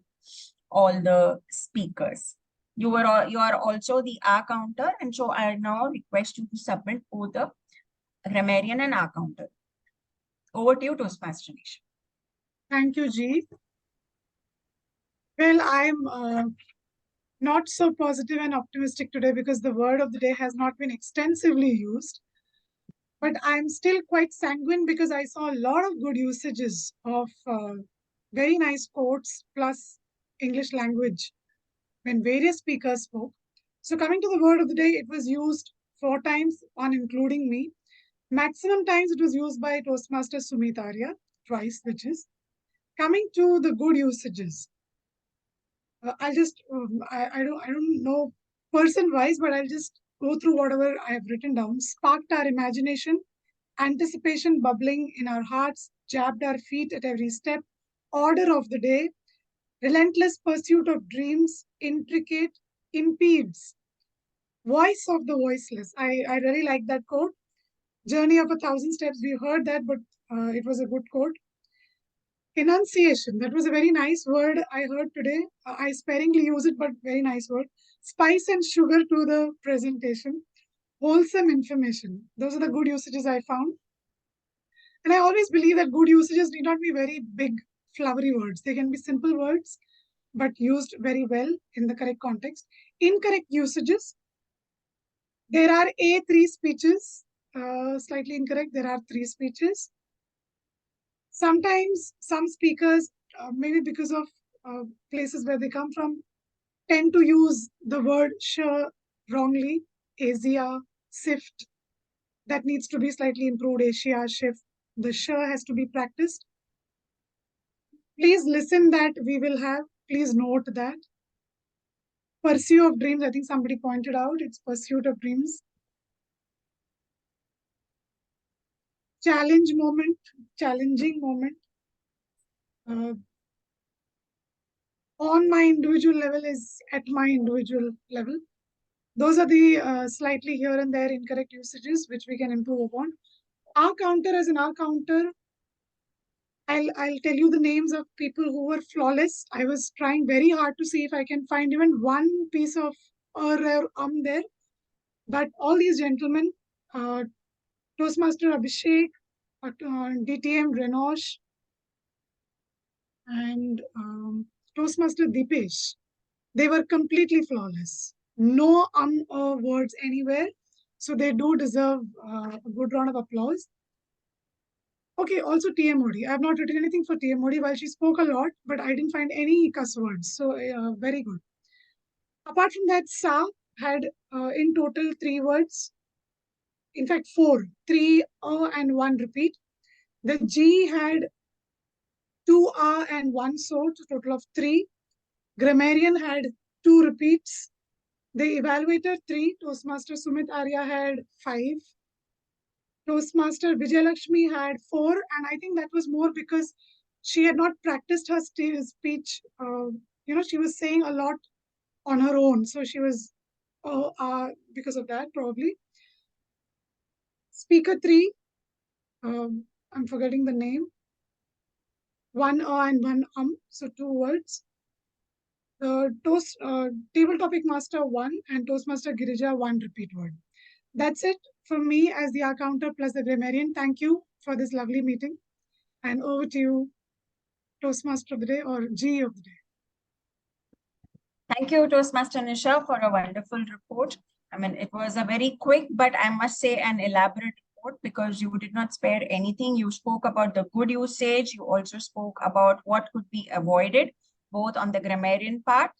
all the speakers. You are also the R counter, and so I now request you to submit both the grammarian and R counter. Over to you, Toastmaster Nisha. Thank you, Jeet. Well, I'm not so positive and optimistic today because the word of the day has not been extensively used. But I'm still quite sanguine because I saw a lot of good usages of very nice quotes plus English language when various speakers spoke. So coming to the word of the day, it was used 4 times on including me. Maximum times it was used by Toastmaster Sumit Arya, twice, which is. Coming to the good usages, I'll just, I don't know person-wise, but I'll just go through whatever I have written down. Sparked our imagination, anticipation bubbling in our hearts, jabbed our feet at every step, order of the day, relentless pursuit of dreams, intricate, impedes, voice of the voiceless. I really like that quote. Journey of 1,000 steps, we heard that, but it was a good quote. Enunciation, that was a very nice word I heard today. I sparingly use it, but very nice word. spice and sugar to the presentation. Wholesome information. Those are the good usages I found. And I always believe that good usages need not be very big, flowery words. They can be simple words, but used very well in the correct context. Incorrect usages. There are three speeches. Slightly incorrect. There are three speeches. Sometimes some speakers, maybe because of places where they come from, tend to use the word sure wrongly. Asia, sift. That needs to be slightly improved. Asia, shift. The sure has to be practiced. Please listen that we will have. Please note that. Pursuit of dreams. I think somebody pointed out. It's pursuit of dreams. Challenge moment. Challenging moment. On my individual level is at my individual level. Those are the slightly here and there incorrect usages which we can improve upon. Our counter as an our counter, I'll tell you the names of people who were flawless. I was trying very hard to see if I can find even one piece of or there. But all these gentlemen, Toastmaster Abhishek, DTM Renosh, and Toastmaster Dipesh, they were completely flawless. No words anywhere. So they do deserve a good round of applause. Okay, also TMOD. I have not written anything for TMOD while she spoke a lot, but I didn't find any cuss words. So very good. Apart from that, Sa had in total 3 words. In fact, 4. 3 and 1 repeat. The G had 2 and 1 so, total of 3. Grammarian had 2 repeats. The evaluator 3. Toastmaster Sumit Arya had 5. Toastmaster Vijayalakshmi had 4, and I think that was more because she had not practiced her speech. She was saying a lot on her own, so she was because of that probably. Speaker 3, I'm forgetting the name. 1 and 1 so 2 words. Table topic master 1 and Toastmaster Girija 1 repeat word. That's it for me as the counter plus the grammarian. Thank you for this lovely meeting. And over to you, Toastmaster of the day or G of the day. Thank you, Toastmaster Nisha, for a wonderful report. I mean, it was a very quick, but I must say an elaborate report because you did not spare anything. You spoke about the good usage. You also spoke about what could be avoided, both on the grammarian part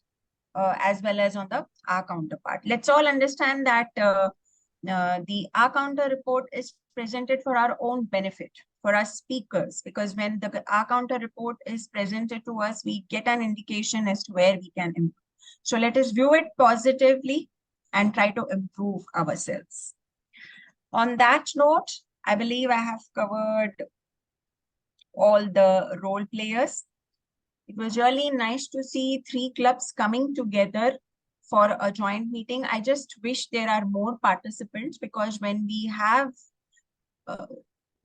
as well as on the R counter part. Let's all understand that the R counter report is presented for our own benefit, for us speakers, because when the R counter report is presented to us, we get an indication as to where we can improve. So let us view it positively and try to improve ourselves. On that note, I believe I have covered all the role players. It was really nice to see 3 clubs coming together for a joint meeting. I just wish there are more participants because when we have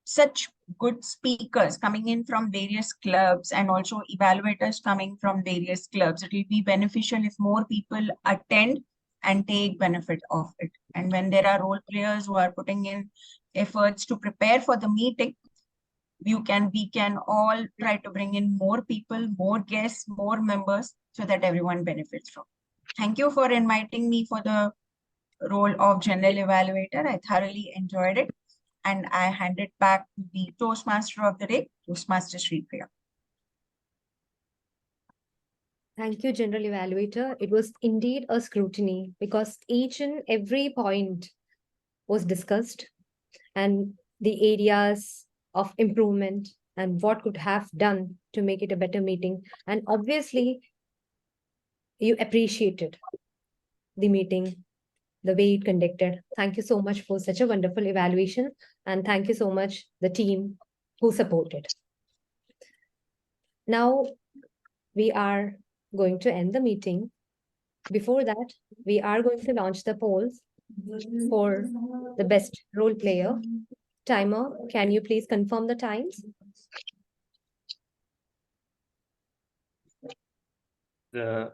such good speakers coming in from various clubs and also evaluators coming from various clubs, it will be beneficial if more people attend and take benefit of it. And when there are role players who are putting in efforts to prepare for the meeting, we can all try to bring in more people, more guests, more members so that everyone benefits from. Thank you for inviting me for the role of general evaluator. I thoroughly enjoyed it. And I hand it back to the Toastmaster of the day, Toastmaster Shreepriya. Thank you, General Evaluator. It was indeed a scrutiny because each and every point was discussed and the areas of improvement and what could have done to make it a better meeting. And obviously, you appreciated the meeting, the way it conducted. Thank you so much for such a wonderful evaluation. And thank you so much, the team who supported. Now, we are going to end the meeting. Before that, we are going to launch the polls for the best role player. Timer, can you please confirm the times? The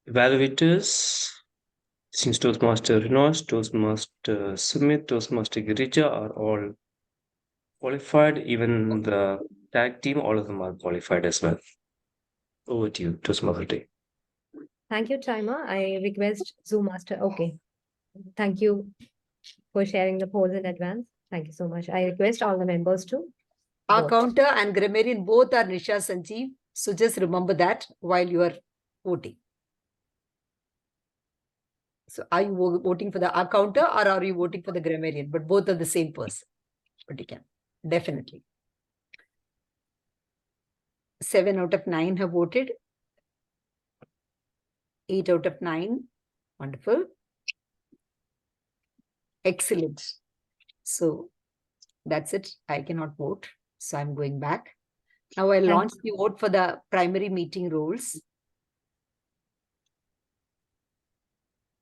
Evaluators, Distinguished Toastmaster Rinosh, Toastmaster Sumit, Toastmaster Girija are all qualified. Even the tag team, all of them are qualified as well. Over to you, Toastmaster Day. Thank you, Chima. I request Zoom Master. Okay. Thank you for sharing the polls in advance. Thank you so much. I request all the members to Our vote. counter and grammarian both are Nisha Sanjeev. So just remember that while you are voting. So are you voting for the our counter or are you voting for the grammarian? But both are the same person. But you can definitely. 7 out of 9 have voted. 8 out of 9. Wonderful. Excellent. So that's it. I cannot vote. So I'm going back. Now I launch the vote for the primary meeting rules.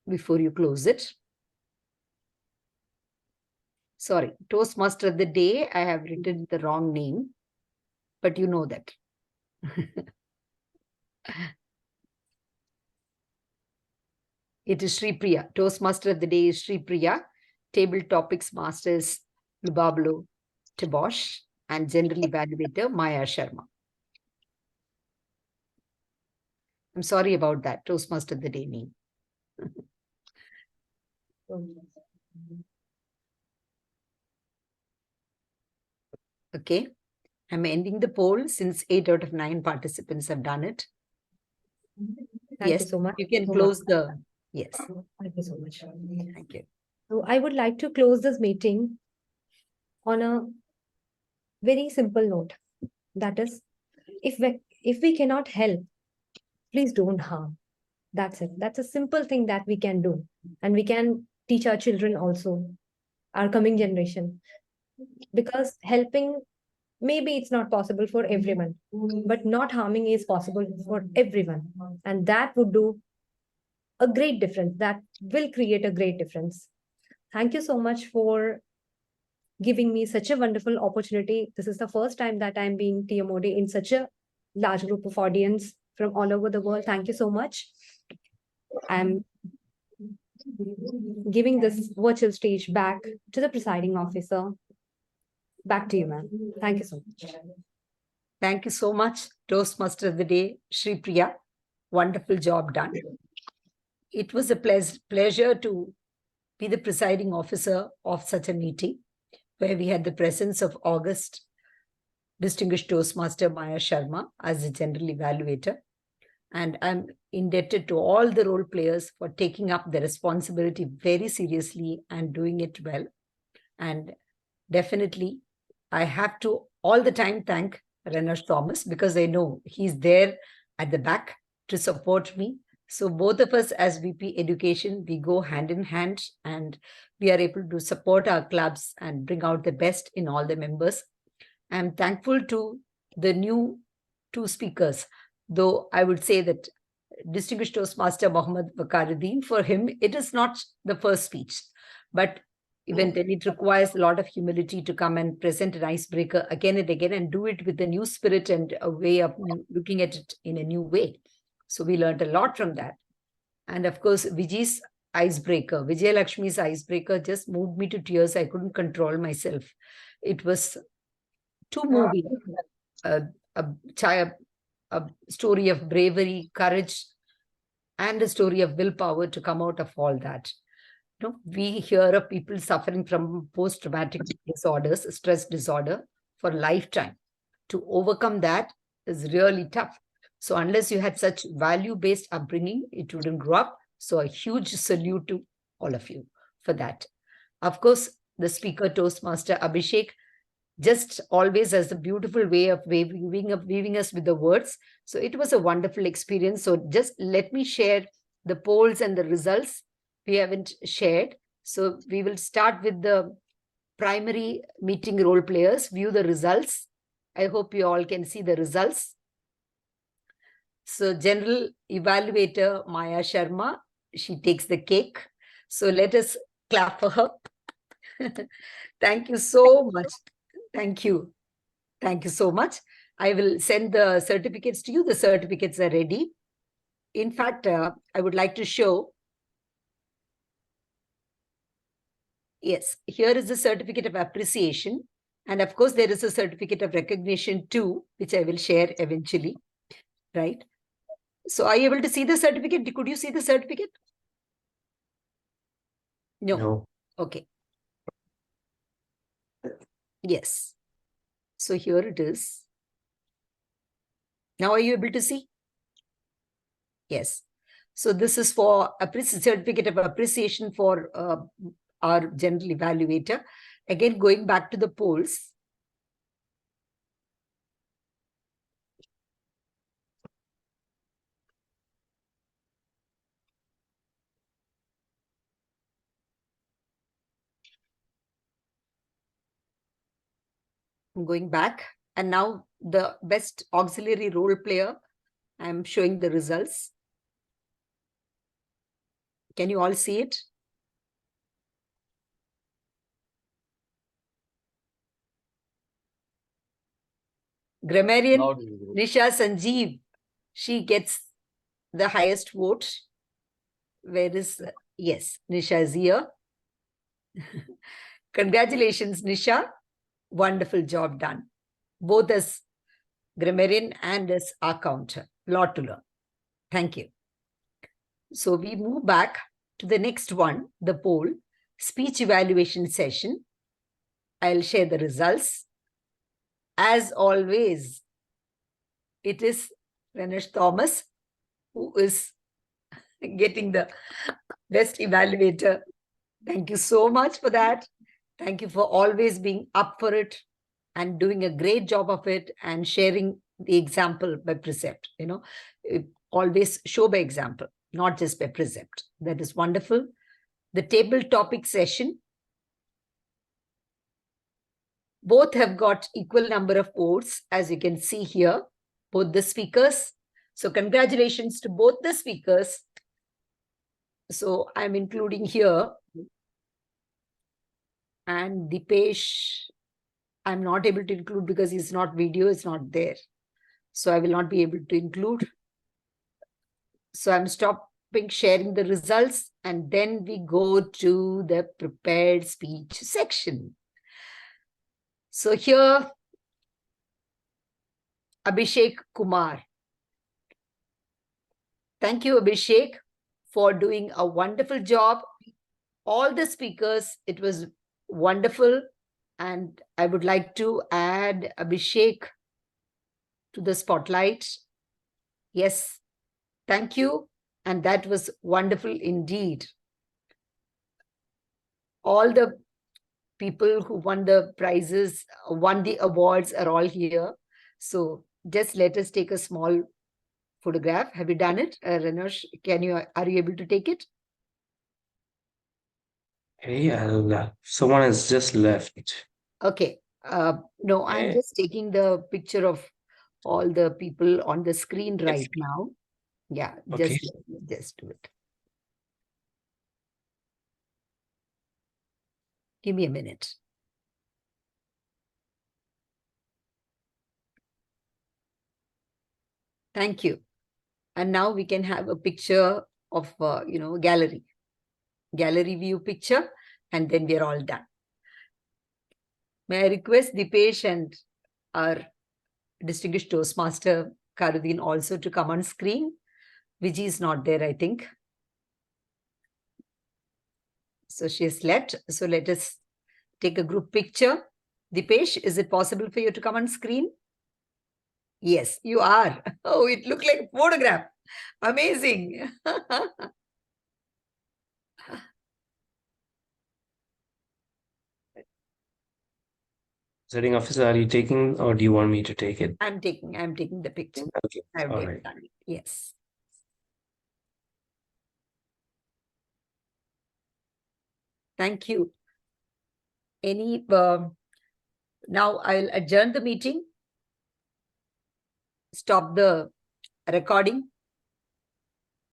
Before you close it. Sorry, Toastmaster of the day, I have written the wrong name, but you know that. It is Shreepriya. Toastmaster of the day is Shreepriya. Table topics master is Lubablo Tibosh and general evaluator Maya Sharma. I'm sorry about that. Toastmaster of the day name. Okay. I'm ending the poll since 8 out of 9 participants have done it. Thank you so much. You can close the, yes. Thank you so much. Thank you. So I would like to close this meeting on a very simple note. That is, if we cannot help, please don't harm. That's it. That's a simple thing that we can do. And we can teach our children also, our coming generation. Because helping, maybe it's not possible for everyone, but not harming is possible for everyone. And that would do a great difference. That will create a great difference. Thank you so much for giving me such a wonderful opportunity. This is the first time that I'm being TMOD in such a large group of audience from all over the world. Thank you so much. I'm giving this virtual stage back to the presiding officer. Back to you, ma'am. Thank you so much. Thank you so much, Toastmaster of the day, Shreepriya. Wonderful job done. It was a pleasure to be the presiding officer of such a meeting where we had the presence of August Distinguished Toastmaster Maya Sharma as the general evaluator. And I'm indebted to all the role players for taking up the responsibility very seriously and doing it well. And definitely, I have to all the time thank Renosh Thomas because I know he's there at the back to support me. So both of us as VP Education, we go hand in hand and we are able to support our clubs and bring out the best in all the members. I'm thankful to the new 2 speakers, though I would say that Distinguished Toastmaster Mohammad Wakaruddin, for him, it is not the first speech, but even then it requires a lot of humility to come and present an icebreaker again and again and do it with a new spirit and a way of looking at it in a new way. So we learned a lot from that. And of course, Vijay's icebreaker, Vijay Lakshmi's icebreaker just moved me to tears. I couldn't control myself. It was too moving. A story of bravery, courage, and a story of willpower to come out of all that. You know, we hear of people suffering from post-traumatic disorders, stress disorder for a lifetime. To overcome that is really tough. So unless you had such value-based upbringing, it wouldn't grow up. So a huge salute to all of you for that. Of course, the speaker, Toastmaster Abhishek, just always has a beautiful way of weaving us with the words. So it was a wonderful experience. So just let me share the polls and the results we haven't shared. So we will start with the primary meeting role players, view the results. I hope you all can see the results. So general evaluator Maya Sharma, she takes the cake. So let us clap for her. Thank you so much. Thank you. Thank you so much. I will send the certificates to you. The certificates are ready. In fact, I would like to show. Yes, here is the certificate of appreciation. And of course, there is a certificate of recognition too, which I will share eventually, right? So are you able to see the certificate? Could you see the certificate? No. Okay. Yes. So here it is. Now are you able to see? Yes. So this is for a certificate of appreciation for our general evaluator. Again, going back to the polls. I'm going back, and now the best auxiliary role player. I'm showing the results. Can you all see it? Grammarian Nisha Sanjeev, she gets the highest vote. Where is, yes, Nisha is here. Congratulations, Nisha. Wonderful job done. Both as grammarian and as accountant. Lot to learn. Thank you. So we move back to the next one, the poll, speech evaluation session. I'll share the results. As always, it is Renesh Thomas who is getting the best evaluator. Thank you so much for that. Thank you for always being up for it and doing a great job of it and sharing the example by precept. You know, always show by example, not just by precept. That is wonderful. The table topic session. Both have got equal number of votes, as you can see here, both the speakers. So congratulations to both the speakers. So I'm including here. And Dipesh, I'm not able to include because it's not video, it's not there. So I will not be able to include. So I'm stopping sharing the results, and then we go to the prepared speech section. So here, Abhishek Kumar. Thank you, Abhishek, for doing a wonderful job. All the speakers, it was wonderful. And I would like to add Abhishek to the spotlight. Yes, thank you. And that was wonderful indeed. All the people who won the prizes, won the awards are all here. So just let us take a small photograph. Have you done it? Renosh, are you able to take it? Hey, someone has just left. Okay. No, I'm just taking the picture of all the people on the screen right now. Yeah, Okay. just do it. Give me a minute. Thank you. And now we can have a picture of, gallery view picture, and then we're all done. May I request Dipesh and our distinguished Toastmaster Karudin also to come on screen. Viji is not there, I think. So she has left. So let us take a group picture. Dipesh, is it possible for you to come on screen? Yes, you are. Oh, it looked like a photograph. Amazing. Presiding officer, are you taking, or do you want me to take it? I'm taking the picture. Okay. All right. Yes. Thank you. Now I'll adjourn the meeting. Stop the recording.